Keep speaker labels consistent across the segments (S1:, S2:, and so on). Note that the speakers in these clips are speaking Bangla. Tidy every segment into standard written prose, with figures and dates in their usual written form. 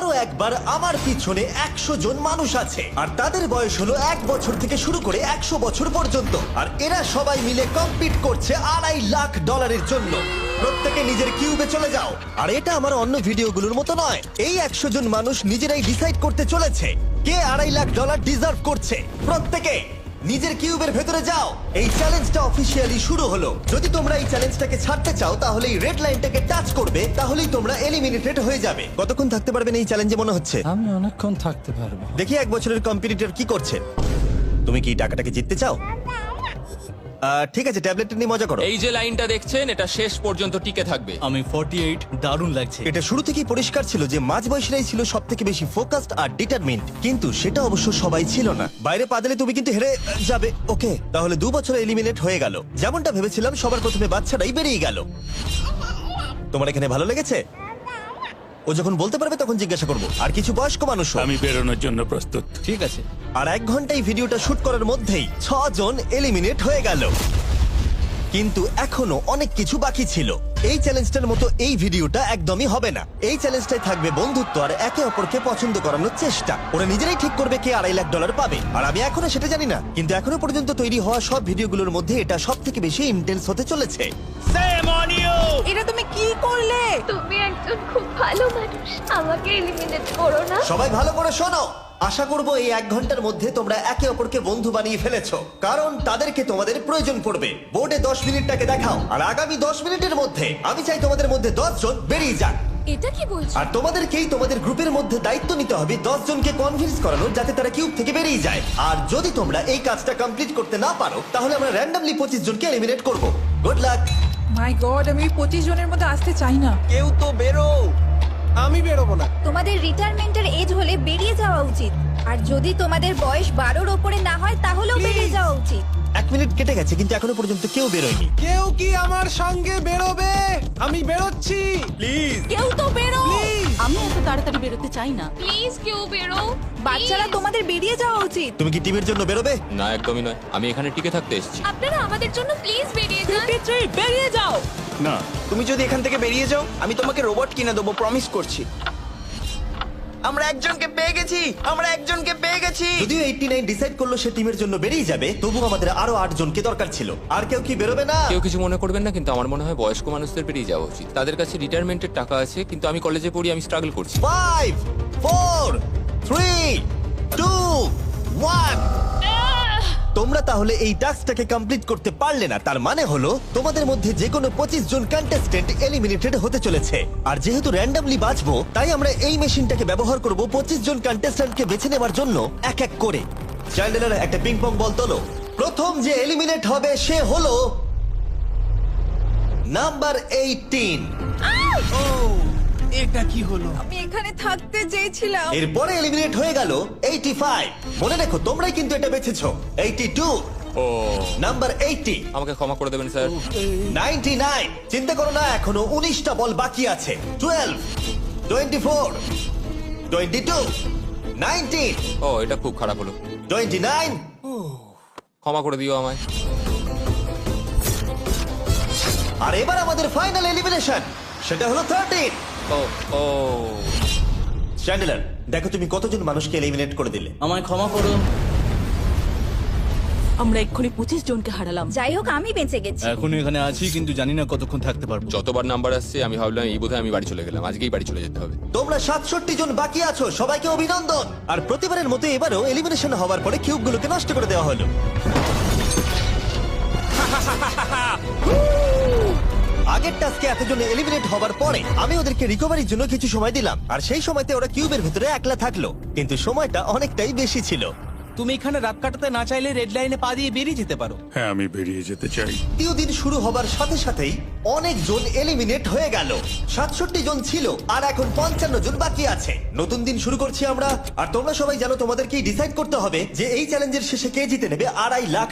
S1: আবারও একবার আমার পিছনে 100 জন মানুষ আছে আর তাদের বয়স হলো 1 বছর থেকে শুরু করে 100 বছর পর্যন্ত। আর এরা সবাই মিলে কম্পিট করছে $2.5 লাখ জন্য। প্রত্যেকে নিজের কিউবে চলে যাও। আর এটা আমার অন্য ভিডিওগুলোর মতো নয়, এই 100 জন মানুষ নিজেরাই ডিসাইড করতে চলেছে কে $2.5 লাখ ডিজার্ভ করছে। প্রত্যেকে নিজের কিউবের ভেতরে যাও। এই চ্যালেঞ্জটা অফিসিয়ালি শুরু হলো। যদি তোমরা এই চ্যালেঞ্জটাকে ছাড়তে চাও তাহলে এই রেড লাইনটাকে টাচ করবে, তাহলেই তোমরা এলিমিনেটেড হয়ে যাবে। কতক্ষণ থাকতে পারবেন এই চ্যালেঞ্জে মনে হচ্ছে?
S2: আমি অনেকক্ষণ থাকতে পারবো।
S1: দেখি 1 বছরের কম্পিটিটর কি করছে। তুমি কি টাকাটাকে জিততে চাও? ঠিক আছে, ট্যাবলেটটা নিয়ে মজা করো।
S3: এই যে লাইনটা দেখছেন এটা শেষ পর্যন্ত টিকে থাকবে।
S4: আমি 48, দারুণ লাগছে।
S1: এটা শুরু থেকেই পরিষ্কার ছিল যে মাঝবয়সীরাই ছিল সব থেকে বেশি ফোকাসড আর ডিটারমিন্ড, কিন্তু সেটা অবশ্য সবাই ছিল না। বাইরে পা দিলে তুমি কিন্তু হেরে যাবে। ওকে, তাহলে 2 বছর এলিমিনেট হয়ে গেল। যেমনটা ভেবেছিলাম, সবার প্রথমে বাচ্চারাই বেরিয়ে গেল। তোমার এখানে ভালো লেগেছে? ও যখন বলতে পারবে তখন জিজ্ঞাসা করবো। আর কিছু বয়স্ক মানুষ।
S5: আমি বেরোনোর জন্য প্রস্তুত।
S4: ঠিক আছে।
S1: আর 1 ঘন্টায় ভিডিওটা শুট করার মধ্যেই 6 জন এলিমিনেট হয়ে গেল। কিন্তু এখনো অনেক কিছু বাকি ছিল। এই চ্যালেঞ্জটার মতো এই ভিডিওটা একদমই হবে না। এই চ্যালেঞ্জটাই থাকবে বন্ধুত্ব আর একে অপরকে পছন্দ করানোর চেষ্টা। ওরা নিজেরাই ঠিক করবে কে $2.5 লাখ পাবে। আর আমি এখনো সেটা জানি না, কিন্তু এখনো পর্যন্ত তৈরি হওয়া সব ভিডিওগুলোর মধ্যে এটা সব থেকে বেশি ইন্টেন্স হতে চলেছে।
S6: এটা তুমি কি করলে?
S7: তুমি একজন খুব ভালো মানুষ, আমাকে এলিমিনেট করো না।
S1: সবাই ভালো করে শোনো। আশা করব এই 1 ঘন্টার মধ্যে তোমরা একে অপরকে বন্ধু বানিয়ে ফেলেছো, কারণ তাদেরকে তোমাদের প্রয়োজন পড়বে। বোর্ডে 10 মিনিটটাকে দেখাও, আর আগামী 10 মিনিটের মধ্যে আমি চাই তোমাদের মধ্যে 10 জন বেরিয়ে যাক।
S7: এটা কি বলছো?
S1: আর তোমাদেরকেই তোমাদের গ্রুপের মধ্যে দায়িত্ব নিতে হবে 10 জনকে কনভিন্স করানোর, যাতে তারা কিউব থেকে বেরিয়ে যায়। আর যদি তোমরা এই কাজটা কমপ্লিট করতে না পারো তাহলে আমরা র্যান্ডমলি 25 জনকে এলিমিনেট করব। Good luck.
S6: মাই গড, আমি 25 জনের মধ্যে আসতে চাই না।
S4: কেউ তো বেরো।
S2: আমি বেরোবো না।
S8: তোমাদের রিটায়ারমেন্টের এজ হলে বেরিয়ে যাওয়া উচিত। আর যদি তোমাদের বয়স 12-র ওপরে না হয় তাহলেও বেরিয়ে যাওয়া উচিত।
S1: 1 মিনিট কেটে গেছে কিন্তু এখনো পর্যন্ত কেউ বেরোয়নি।
S2: কেউ কি আমার সঙ্গে বেরোবে? আমি বেরোচ্ছি।
S4: প্লিজ।
S6: কেউ তো বেরো।
S9: আমি এত তাড়াতাড়ি বেরোতে চাই না।
S7: প্লিজ কেউ বেরো।
S8: বাচ্চারা, তোমাদের বেরিয়ে যাওয়া উচিত।
S1: তুমি কি টিমের জন্য বেরোবে?
S3: না, একদমই নয়। আমি এখানে টিকে থাকতে এসেছি।
S7: আপনারা আমাদের জন্য প্লিজ বেরিয়ে যান।
S6: 53, বেরিয়ে যাও।
S5: না,
S4: তুমি যদি এখান থেকে বেরিয়ে যাও আমি তোমাকে রোবট কিনে দেবো, প্রমিস করছি। আমরা একজনকে পেয়ে গেছি।
S1: যদিও 89 ডিসাইড করলো সে টিমের জন্য বেরিয়ে যাবে, তবু আমাদের আরো 8 জনকে দরকার ছিল। আর কেউ কি বেরোবে না?
S3: কেউ কিছু মনে করবেন না, কিন্তু আমার মনে হয় বয়স্ক মানুষদের বেরিয়ে যাওয়া উচিত। তাদের কাছে রিটায়ারমেন্টের টাকা আছে, কিন্তু আমি কলেজে পড়ি, আমি স্ট্রাগল করছি।
S1: 5 4 3 2 1। তোমরা তাহলে এই টাস্কটাকে কমপ্লিট করতে পারলে না, তার মানে হলো তোমাদের মধ্যে যে কোনো 25 জন কন্টেস্টেন্ট এলিমিনেটেড হতে চলেছে। আর যেহেতু র্যান্ডমলি বাঁচবো, তাই আমরা এই মেশিনটাকে ব্যবহার করব 25 জন কন্টেস্টেন্টকে বেছে নেওয়ার জন্য এক এক করে। চ্যান্ডেলার, একটা পিং পং বল তোলো। প্রথম যে এলিমিনেট হবে সে হলো নাম্বার 18।
S2: এটা কি হলো?
S6: আমি এখানে থাকতে চেয়েছিলাম।
S1: এরপরে এলিমিনেট হয়ে গেল 85। মনে রেখো তোমরাই কিন্তু এটা বেছেছো। 82,
S3: ও,
S1: নাম্বার 80,
S3: আমাকে ক্ষমা করে দেবেন স্যার।
S1: 99। চিন্তা করো না, এখনো 19টা বল বাকি আছে। 12, 24, 22, 19,
S3: ও, এটা খুব খারাপ হলো।
S1: 29।
S3: ক্ষমা করে দিও আমায়।
S1: আর এবার আমাদের ফাইনাল এলিমিনেশন, সেটা হলো 13।
S3: ও ও,
S1: চ্যান্ডেলার, দেখো তুমি কতজন মানুষকে এলিমিনেট করে দিলে।
S4: আমায় ক্ষমা করো।
S9: আমরা এক্ষুনি 25 জনকে হারালাম।
S8: যাই হোক, আমি বেঁচে গেছি।
S4: এখনো এখানে আছি, কিন্তু জানি না কতক্ষণ থাকতে পারবো।
S3: যতবার নাম্বার আসছে আমি ভাবলাম এই বোধহয় আমি বাড়ি চলে গেলাম, আজকেই বাড়ি চলে যেতে হবে।
S1: তোমরা 67 জন বাকি আছো, সবাইকে অভিনন্দন। আর প্রতিবারের মতো এবারও এলিমিনেশন হওয়ার পরে কিউবগুলোকে নষ্ট করে দেওয়া হলো। আগের টাস্কে এতজন এলিমিনেট হবার পরে আমি ওদেরকে রিকভারির জন্য কিছু সময় দিলাম, আর সেই সময়তে ওরা কিউবের ভিতরে একলা থাকলো, কিন্তু সময়টা অনেকটাই বেশি ছিল।
S4: তুমি এখানে রাত কাটাতে না চাইলে রেড লাইনে পা দিয়ে বেরিয়ে যেতে পারো।
S5: হ্যাঁ, আমি বেরিয়ে যেতে চাই।
S1: দ্বিতীয় দিন শুরু হবার সাথে সাথেই অনেক জন এলিমিনেট হয়ে গেল। 67 জন ছিল, আর এখন 55 জন বাকি আছে। নতুন দিন শুরু করছি আমরা, আর তোমরা সবাই জানো তোমাদেরকেই ডিসাইড করতে হবে যে এই চ্যালেঞ্জের শেষে কে জিতে নেবে $2.5 লাখ।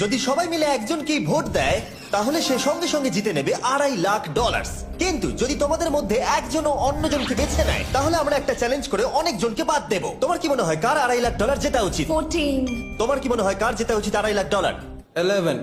S1: যদি সবাই মিলে একজনকেই ভোট দেয় তাহলে সে সঙ্গে সঙ্গে জিতে নেবে $2.5 লাখ। কিন্তু যদি তোমাদের মধ্যে একজনও অন্যজনকে বেছে নেয় তাহলে আমরা একটা চ্যালেঞ্জ করে অনেক জনকে বাদ দেব। তোমার কি মনে হয় কার $2.5 লাখ জেতা উচিত?
S7: 14।
S1: তোমার কি মনে হয় কার জেতা উচিত $2.5 লাখ?
S4: 11।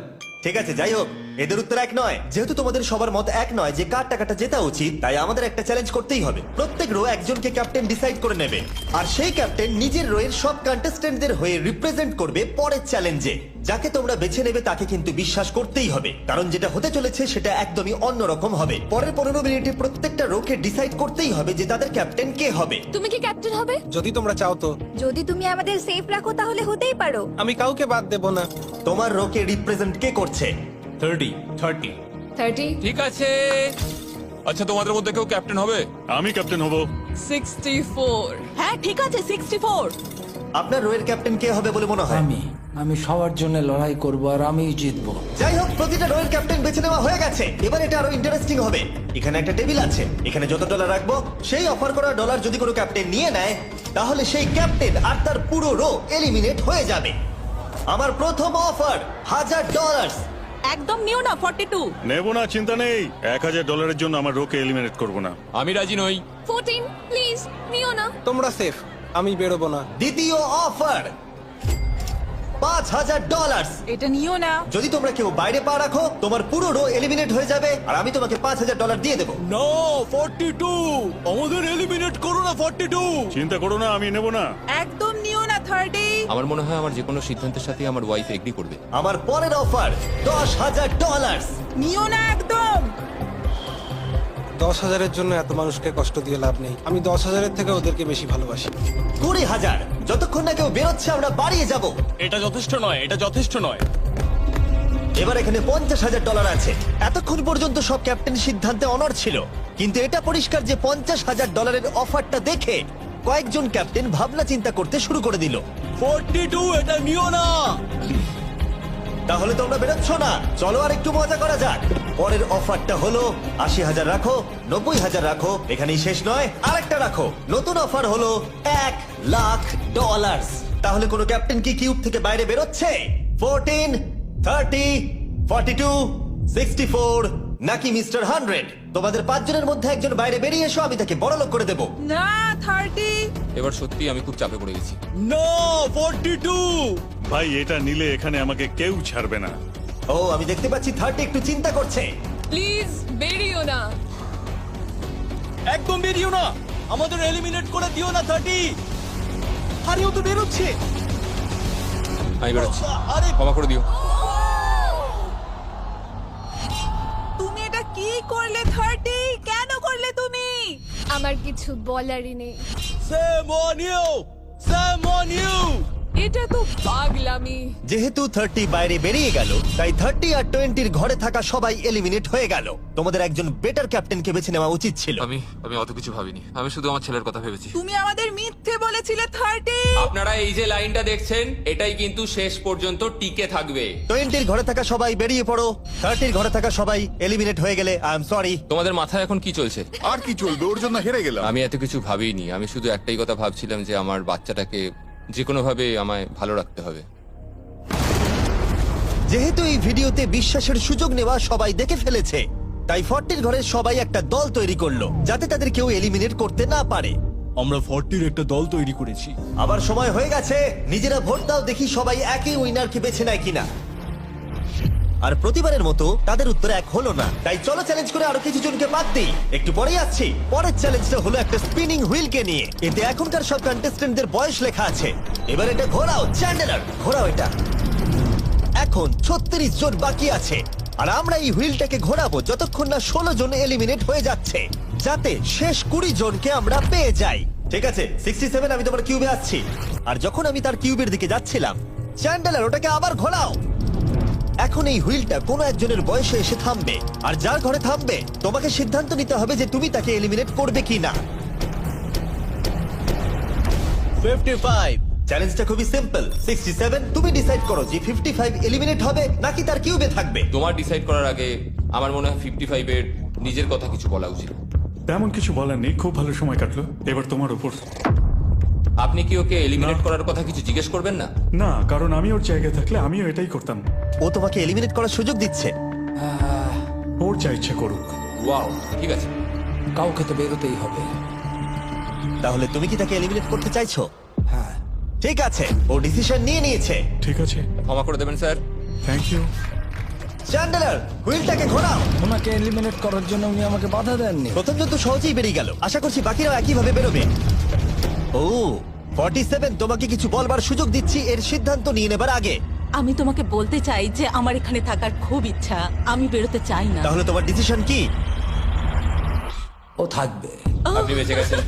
S1: ঠিক আছে, যাই হোক, এদের উত্তর এক নয়। যেহেতু তোমাদের সবার মত এক নয় যে কার টাকাটা জেতা উচিত, তাই আমাদের একটা চ্যালেঞ্জ করতেই হবে। প্রত্যেক রো একজনকে ক্যাপ্টেন ডিসাইড করে নেবে, আর সেই ক্যাপ্টেন নিজের রোয়ের সব কন্টেস্টেন্টদের হয়ে রিপ্রেজেন্ট করবে পরের চ্যালেঞ্জে। যাকে তোমরা বেছে নেবে তাকে কিন্তু বিশ্বাস করতেই হবে, কারণ যেটা হতে চলেছে সেটা একদমই অন্যরকম হবে। পরের 15 মিনিটে প্রত্যেকটা রোকে ডিসাইড করতেই হবে যে তাদের ক্যাপ্টেন কে হবে।
S7: তুমি কি ক্যাপ্টেন হবে?
S2: যদি তোমরা চাও তো।
S8: যদি তুমি আমাদের সেফ রাখো তাহলে হতেই পারো।
S2: আমি কাউকে বাদ দেব না।
S1: তোমার রোকে রিপ্রেজেন্ট কে করছে?
S6: 30
S3: ঠিক আছে। আচ্ছা, তোমাদের মধ্যে কেউ ক্যাপ্টেন হবে?
S5: আমি ক্যাপ্টেন হব।
S6: 64
S9: হ্যাঁ ঠিক আছে 64।
S1: আপনার রোয়ের ক্যাপ্টেন কে হবে বলে মনে হয়?
S2: আমি সবার জন্য লড়াই করব আর আমিই জিতবো।
S1: যাই হোক, প্রতিটা রোয়ের ক্যাপ্টেন বেছে নেওয়া হয়ে গেছে। এবার এটা আরো ইন্টারেস্টিং হবে। এখানে একটা টেবিল আছে, এখানে যত ডলার রাখবো সেই অফার করা ডলার যদি কোনো ক্যাপ্টেন নিয়ে নেয়, তাহলে সেই ক্যাপ্টেন আর তার পুরো রো এলিমিনেট হয়ে যাবে। আমার প্রথম অফার $1000।
S9: একদম নিও না 42।
S5: নেব না, চিন্তা নেই। $1000 জন্য আমার রোকে এলিমিনেট করব না।
S3: আমি রাজি নই।
S7: 14 প্লিজ নিও না।
S2: তোমরা সেফ, আমি বেরোবো না।
S1: দ্বিতীয় অফার $5000।
S6: এটা নিও না।
S1: যদি তোমরা কেউ বাইরে পা রাখো, তোমার পুরো রো এলিমিনেট হয়ে যাবে আর আমি তোমাকে $5000 দিয়ে দেবো।
S2: নো 42, আমাদের এলিমিনেট করো না 42।
S5: চিন্তা করো না, আমি নেব না।
S6: একদম নিও না 30।
S3: আমার মনে হয় আমার যে কোনো সিদ্ধান্তের সাথে আমার ওয়াইফ এগ্রি করবে।
S1: আমার পরের অফার $10000।
S6: নিও না একদম।
S2: 10,000-এর জন্য এত মানুষকে কষ্ট দিয়ে লাভ নেই। আমি 10,000-এর থেকে ওদেরকে বেশি ভালোবাসি।
S1: 20,000। যতক্ষণ না কেউ বেরোচ্ছে আমরা বাড়িয়ে যাব।
S2: এটা যথেষ্ট নয়, এটা যথেষ্ট নয়।
S1: এবার এখানে $50,000 আছে। এতক্ষণ পর্যন্ত সব ক্যাপ্টেন সিদ্ধান্তে অনড় ছিল, কিন্তু এটা পরিষ্কার যে $50,000 অফারটা দেখে কয়েকজন ক্যাপ্টেন ভাবনা চিন্তা করতে শুরু করে দিল।
S2: 42, এটা নিও না।
S1: তাহলে তোমরা বেরোচ্ছ না? চলো আর একটু মজা করা যাক। পরের অফারটা হলো 80,000 রাখো, 90,000 রাখো, এখানেই শেষ নয়, আরেকটা রাখো। নতুন অফার হলো $1,00,000। তাহলে কোনো ক্যাপ্টেন কি কিউব থেকে বাইরে বেরোচ্ছে? 14, 30, 42, 64 নাকি মিস্টার 100? তোমাদের 5 জনের মধ্যে একজন বাইরে বেরিয়ে এসো, আমি তাকে বড়লোক করে দেবো।
S6: না 30।
S3: এবার সত্যি আমি খুব চাপে পড়ে গেছি।
S2: নো 42।
S5: ভাই, এটা নিলে এখানে আমাকে কেউ ছাড়বে না।
S1: ও, আমি দেখতে পাচ্ছি 30 একটু চিন্তা করছে।
S6: প্লিজ বেরিও না।
S2: একদম বেরিও না, আমাদের এলিমিনেট করে দিও না 30। আরে ও তো বেরোচ্ছে।
S3: আমি বেরোচ্ছি,
S2: আরে
S3: ক্ষমা করে দিও।
S6: তুমি এটা কি করলে 30? কেন করলে তুমি?
S7: আমার কিছু বলারই নেই।
S2: Same on you, same on you.
S6: এটা তো পাগলামি।
S1: যেহেতু 30 বাইরে বেরিয়ে গেল, তাই 30 আর 20-র ঘরে থাকা সবাই এলিমিনেট হয়ে গেল। তোমাদের একজন বেটার ক্যাপ্টেনকে বেছে নেওয়া উচিত ছিল।
S3: আমি অত কিছু ভাবিনি, আমি শুধু আমার ছেলের কথা ভেবেছি।
S6: তুমি আমাদের মিথ্যে বলেছিলে 30।
S3: আপনারা এই যে লাইনটা দেখছেন, এটাই কিন্তু শেষ পর্যন্ত টিকে থাকবে।
S1: 20-র ঘরে থাকা সবাই বেরিয়ে পড়ো। 30-র ঘরে থাকা সবাই এলিমিনেট হয়ে গেলে আই এম সরি।
S3: তোমাদের মাথায় এখন কি চলছে?
S10: আর কি চলবে, ওর জন্য হেরে গেলাম।
S3: আমি এত কিছু ভাবিনি, আমি শুধু একটাই কথা ভাবছিলাম যে আমার বাচ্চাটাকে যে কোনো ভাবে আমায় ভালো রাখতে হবে।
S1: যেহেতু এই ভিডিওতে বিশ্বাসের সুযোগ নেওয়া সবাই দেখে ফেলেছে, তাই 40-র ঘরের সবাই একটা দল তৈরি করলো যাতে তাদের কেউ এলিমিনেট করতে না পারে।
S2: আমরা 40-র একটা দল তৈরি করেছি।
S1: আবার সময় হয়ে গেছে, নিজেরা ভোট দাও, দেখি সবাই একই উইনারকে বেছে নেয় কিনা। আর প্রতিবারের মতো তাদের উত্তর এক হলো না, তাই চলো চ্যালেঞ্জ করে আরো কিছু জনকে বাদ দিই। একটু পরেই আসছি। পরের চ্যালেঞ্জটা হলো একটা স্পিনিং হুইলকে নিয়ে। এতে এখনকার সব কন্টেস্টেন্টদের বয়স লেখা আছে। এবার এটা ঘোরাও, চ্যান্ডেলার ঘোরাও এটা। এখন 36 জন বাকি আছে, আর আমরা এই হুইলটাকে ঘোরাবো যতক্ষণ না 16 জন এলিমিনেট হয়ে যাচ্ছে, যাতে শেষ 20 জনকে আমরা পেয়ে যাই। ঠিক আছে, 67, আমি তোমার কিউবে আসছি। আর যখন আমি তার কিউবের দিকে যাচ্ছিলাম, চ্যান্ডেলার ওটাকে আবার ঘোরাও। এখন এই হুইলটা কোনো একজনের বয়সে এসে থামবে, আর যার ঘরে থামবে তোমাকে সিদ্ধান্ত নিতে হবে যে তুমি তাকে এলিমিনেট করবে কি না।
S2: 55।
S1: চ্যালেঞ্জটা খুবই সিম্পল। 67, তুমি ডিসাইড করো যে 55 এলিমিনেট হবে নাকি তার কিউবে থাকবে।
S3: তোমার ডিসাইড করার আগে আমার মনে হয় 55-এর নিজের কথা কিছু বলা উচিত।
S5: তেমন কিছু বলার নেই, খুব ভালো সময় কাটলো। এবার তোমার উপর।
S3: আপনি কি ওকে এলিমিনেট
S5: না।
S3: করার কথা কিছু জিজ্ঞেস করবেন না?
S5: না, কারণ আমি ওর জায়গায় থাকলে আমিও এটাই করতাম।
S1: ও তোমাকে এলিমিনেট করার সুযোগ দিচ্ছে।
S5: ওর যা ইচ্ছা করুক।
S3: ওয়াও, ঠিক আছে।
S2: কাউকে তো বেরোতেই হবে।
S1: তাহলে তুমি কি তাকে এলিমিনেট করতে চাইছো?
S2: হ্যাঁ।
S1: ঠিক আছে, ও ডিসিশন নিয়ে নিয়েছে।
S5: ঠিক আছে,
S3: ক্ষমা করে দেবেন স্যার।
S5: Thank you.
S1: চ্যান্ডেলার হুইলটাকে ঘোরাও।
S2: ওনাকে এলিমিনেট করার জন্য উনি আমাকে বাধা দেননি।
S1: প্রথম জন তো সহজেই বেরিয়ে গেল, আশা করছি বাকিরাও একইভাবে বেরোবে। ও 47, তোমাকে কিছু বলবার সুযোগ দিচ্ছি এর সিদ্ধান্ত নিয়ে নেবার আগে।
S9: আমি তোমাকে বলতে চাই যে আমার এখানে থাকার খুব ইচ্ছা, আমি বেরোতে চাই না।
S1: তাহলে তোমার ডিসিশন কি?
S2: ও থাকবে।
S3: আপনি বেঁচে গেছেন।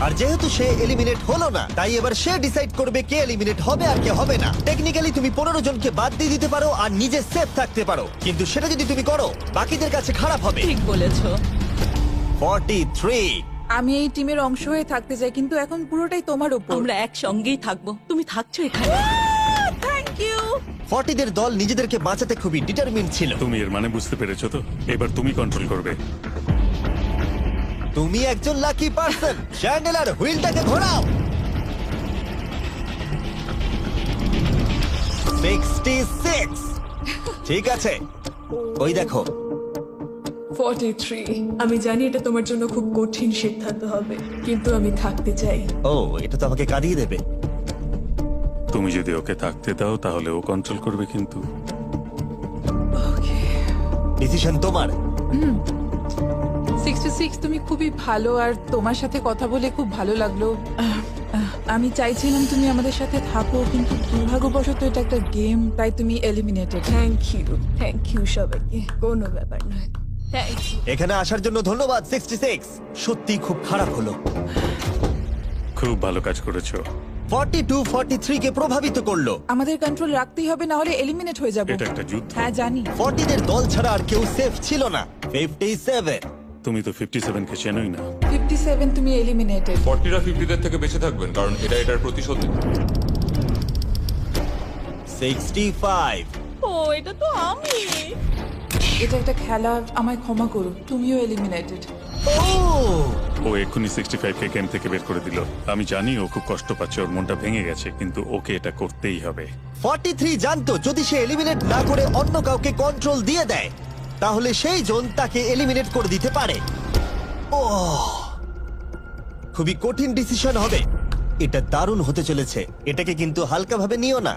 S1: আর যেহেতু সে এলিমিনেট হলো না, তাই এবার সে ডিসাইড করবে কে এলিমিনেট হবে আর কে হবে না। টেকনিক্যালি তুমি 15 জনকে বাদ দিয়ে দিতে পারো আর নিজে সেফ থাকতে পারো, কিন্তু সেটা যদি তুমি করো বাকিদের কাছে খারাপ হবে।
S9: ঠিক বলেছো।
S1: 43।
S6: আমি এই টিমের অংশ হয়ে থাকতে চাই, কিন্তু এখন পুরোটাই তোমার উপর।
S9: আমরা একসঙ্গেই থাকবো, তুমি থাকছো এখানে।
S6: Thank you.
S1: 40 দের দল নিজেদেরকে বাঁচাতে খুবই ডিটারমিন ছিল।
S5: তুমি এর মানে বুঝতে পেরেছো তো? এবার তুমি কন্ট্রোল করবে।
S1: তুমি একজন লাকি পারসন। চ্যান্ডেলার হুইলটাকে ঘোরাও। 66। ঠিক আছে, ওই দেখো।
S11: 43। আমি জানি এটা তোমার জন্য খুব কঠিন সিদ্ধান্ত হবে, কিন্তু আমি থাকতে চাই।
S1: ও, এটা তো আমাকে কাঁদিয়ে দেবে।
S5: তুমি যদি ওকে থাকতে দাও তাহলে ও কন্ট্রোল করবে, কিন্তু
S1: ডিসিশন তোমার।
S6: 66, তুমি খুবই ভালো আর তোমার সাথে কথা বলে খুব ভালো লাগলো। আমি চাইছিলাম তুমি আমাদের সাথে থাকো, কিন্তু দুর্ভাগ্যবশত এটা একটা গেম, তাই তুমি এলিমিনেটেড।
S11: থ্যাংক ইউ সবাইকে, কোনো ব্যাপার নয়। Thank you.
S1: এখানে আসার জন্য ধন্যবাদ 66। সত্যি খুব খারাপ হলো।
S5: খুব ভালো কাজ করেছো।
S1: 42 43 কে প্রভাবিত করলো।
S6: আমাদের কন্ট্রোল রাখতেই হবে, না হলে এলিমিনেট হয়ে যাব।
S5: এটা একটা যুদ্ধ।
S6: হ্যাঁ জানি।
S1: 40 দের দল ছাড়া আর কেউ সেফ ছিল না। 57।
S5: তুমি তো 57 কে চেনোই না।
S6: 57, তুমি এলিমিনেটেড।
S3: 40রা 50দের থেকে বেঁচে থাকবেন, কারণ এটা এটার প্রতিশোধ নেবে।
S1: 65।
S9: ও এটা তো আমি।
S6: এটা একটা খেলা, আমায় ক্ষমা করো, তুমিও এলিমিনেটেড।
S5: ও এক্ষুনি 65 কে গেম থেকে বের করে দিল। আমি জানি ও খুব কষ্ট পাচ্ছে, ওর মনটা ভেঙে গেছে, কিন্তু ওকে এটা করতেই হবে।
S1: 43 জানতো যদি সে এলিমিনেট না করে অন্য কাউকে কন্ট্রোল দিয়ে দেয়, তাহলে সেই জন তাকে এলিমিনেট করে দিতে পারে। ও, খুবই কঠিন ডিসিশন হবে। এটা দারুণ হতে চলেছে। এটাকে কিন্তু হালকাভাবে নিও না।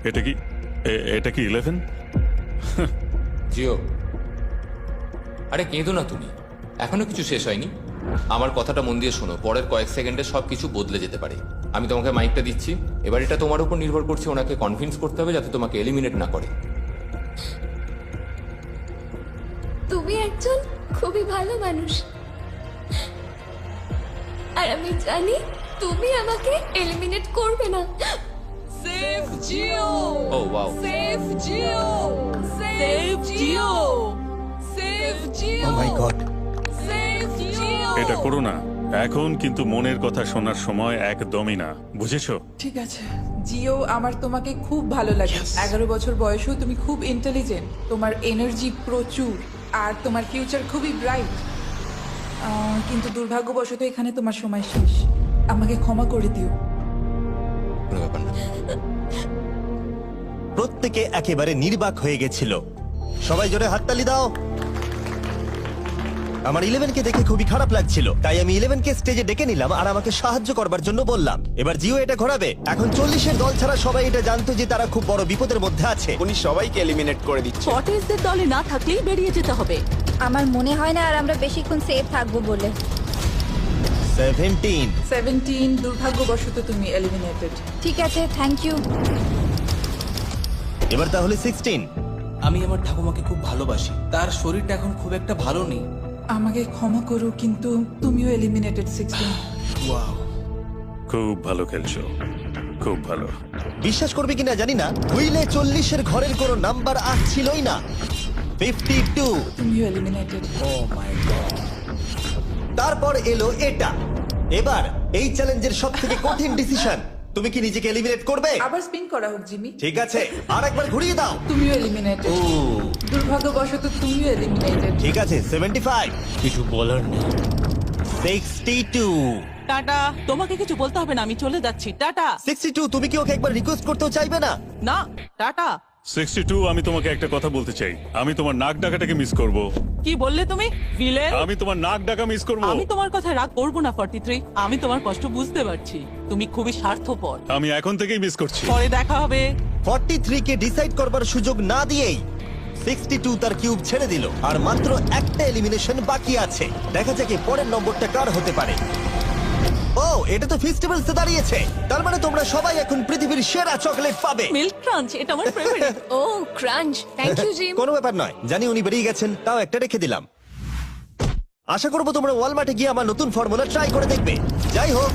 S5: এটা কি 11?
S3: জিও, আরে কেঁদো না তুমি, এখনো কিছু শেষ হয়নি। আমার কথাটা মন দিয়ে শোনো, পরের কয়েক সেকেন্ডে সবকিছু বদলে যেতে পারে। আমি তোমাকে মাইকটা দিচ্ছি, এবার এটা তোমার উপর নির্ভর করছে ওনাকে কনভিন্স করতে হবে যাতে তোমাকে এলিমিনেট না করে।
S7: তুমি একজন খুবই ভালো মানুষ, আর আমি জানি তুমি আমাকে এলিমিনেট করবে না।
S9: সেভ জিও।
S3: ও ওয়াও,
S9: সেভ জিও। সেভ জিও। সেভ জিও।
S1: Oh my God.
S9: সেভ জিও।
S5: এটা করো না এখন, কিন্তু মনের কথা শোনার সময় একদমই না, বুঝেছো?
S6: ঠিক আছে জিও, আমার তোমাকে খুব ভালো লাগে। 11 বছর বয়সেও তুমি খুব ইন্টেলিজেন্ট, তোমার এনার্জি প্রচুর, আর তোমার ফিউচার খুবই ব্রাইট। কিন্তু দুর্ভাগ্যবশত এখানে তোমার সময় শেষ। আমাকে ক্ষমা করে দিও।
S3: কোনো ব্যাপার না।
S1: প্রত্যেকে একেবারে নির্বাক হয়ে গেছিল। সবাই জোরে হাততালি দাও। আমার 11 কে দেখে খুবই খারাপ লাগছিল, তাই আমি 11 কে স্টেজে ডেকে নিলাম আর আমাকে সাহায্য করবার জন্য বললাম। এবার জিও এটা ঘোরাবে। এখন 40 এর দল ছাড়া সবাই এটা জানতো যে তারা খুব বড় বিপদের মধ্যে আছে।
S4: উনি সবাইকে এলিমিনেট করে দিচ্ছে।
S9: 40দের দলে না থাকলেই বেরিয়ে যেতে হবে।
S8: আমার মনে হয় না আর আমরা বেশিক্ষণ সেফ থাকবো বলে।
S1: 17।
S6: দুর্ভাগ্যবশত তুমি এলিমিনেটেড।
S8: ঠিক আছে, থ্যাংক ইউ।
S1: এবার তাহলে 16।
S2: আমি আমার ঠাকুমাকে খুব ভালোবাসি, তার শরীরটা এখন খুব একটা ভালো নেই।
S6: আমাকে ক্ষমা করো, কিন্তু তুমিও এলিমিনেটেড 16।
S5: খুব ভালো খেলছো, খুব ভালো।
S1: বিশ্বাস করবে কিনা জানি না, হুইলে 40 এর ঘরের কোনো নাম্বার আসছিলই না। 52।
S6: তুমিও এলিমিনেটেড।
S2: O my god.
S1: তারপর এলো এটা। এবার এই চ্যালেঞ্জের সবথেকে কঠিন ডিসিশন। তুমি কি নিজেকে এলিমিনেট করবে?
S6: আবার স্পিন করা হোক জিমি।
S1: ঠিক আছে, আরেকবার ঘুরিয়ে দাও।
S6: তুমিও এলিমিনেটেড।
S1: ও,
S6: দুর্ভাগ্যবশত তুমিও এলিমিনেটেড।
S1: ঠিক আছে, 75।
S2: কিছু বলার নেই।
S1: 62।
S9: টাটা, তোমাকে কিছু বলতে হবে না, আমি চলে যাচ্ছি। টাটা।
S1: 62, তুমি কি ওকে একবার রিকোয়েস্ট করতেও চাইবে না?
S9: না, টাটা।
S5: 62, আমি তোমাকে একটা কথা বলতে চাই। আমি তোমার নাক ডাকাটাকে মিস করব।
S9: কি বললে তুমি? ভিলেন?
S5: আমি তোমার নাক ডাকা মিস করব।
S9: আমি তোমার কথা রাগ করবো না 43। আমি তোমার কষ্ট বুঝতে পারছি, তুমি খুবই স্বার্থপর।
S5: আমি এখন থেকেই মিস করছি।
S9: পরে দেখা হবে।
S1: 43 কে ডিসাইড করবার সুযোগ না দিয়েই 62 তার কিউব ছেড়ে দিল আর মাত্র একটা এলিমিনেশন বাকি আছে। দেখা যাক এর পরের নম্বরটা কার হতে পারে। ও, এটা তো ফেস্টিভ্যালসে দাঁড়িয়েছে। তার মানে তোমরা সবাই এখন পৃথিবীর সেরা চকলেট পাবে।
S9: মিল্ক ক্রাঞ্চ এটা আমার ফেভারিট।
S7: ও ক্রাঞ্চ, থ্যাংক ইউ জিম।
S1: কোনো ব্যাপার নয়, জানি উনি বেরিয়ে গেছেন, তাও একটা রেখে দিলাম। আশা করবো তোমরা ওয়ালমার্টে গিয়ে আমার নতুন ফর্মুলা ট্রাই করে দেখবে। যাই হোক,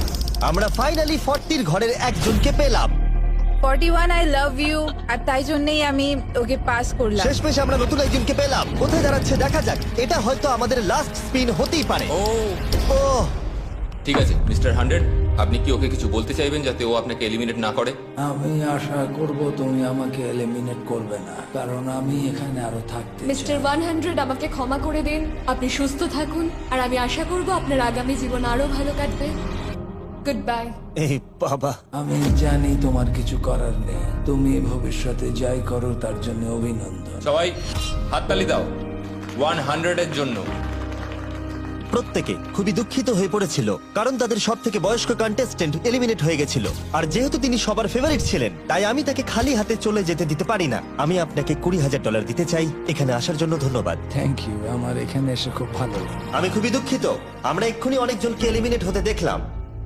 S1: আমরা ফাইনালি 40 ঘরের একজনকে পেলাম।
S6: 41 আই লাভ ইউ, আর তাই জন্যই আমি ওকে পাস করলাম।
S1: শেষমেশ আমরা নতুন একজনকে পেলাম। কোথায় দাঁড়াচ্ছে দেখা যাক। এটা হয়তো আমাদের লাস্ট স্পিন হতেই পারে। ও
S3: ঠিক আছে মিস্টার 100, আপনি কি ওকে কিছু বলতে চাইবেন যাতে ও আপনাকে এলিমিনেট না করে?
S2: আমি আশা করব তুমি আমাকে এলিমিনেট করবে না, কারণ আমি এখানে আরো থাকতে
S7: মিস্টার 100 আমাকে ক্ষমা করে দিন। আপনি সুস্থ থাকুন, আর আমি আশা করব আপনার আগামী জীবন আরো ভালো কাটবে। Good bye.
S1: এই বাবা,
S2: আমি জানি তোমার কিছু করার নেই। তুমি ভবিষ্যতে যাই করো তার জন্য অভিনন্দন।
S3: সবাই হাততালি দাও 100 এর জন্য।
S1: প্রত্যেকে খুবই দুঃখিত হয়ে পড়েছিল কারণ তাদের সব থেকে বয়স্ক কন্টেস্টেন্ট এলিমিনেট হয়ে গেছিল। আর যেহেতু তিনি সবার ফেভারিট ছিলেন, তাই আমি তাকে খালি হাতে চলে যেতে দিতে পারি না। আমি আপনাকে $20,000 দিতে চাই। এখানে আসার জন্য ধন্যবাদ।
S2: থ্যাংক ইউ, আমার এখানে এসে খুব ভালো লাগলো।
S1: আমি খুবই দুঃখিত, আমরা এক্ষুনি অনেকজনকে এলিমিনেট হতে দেখলাম।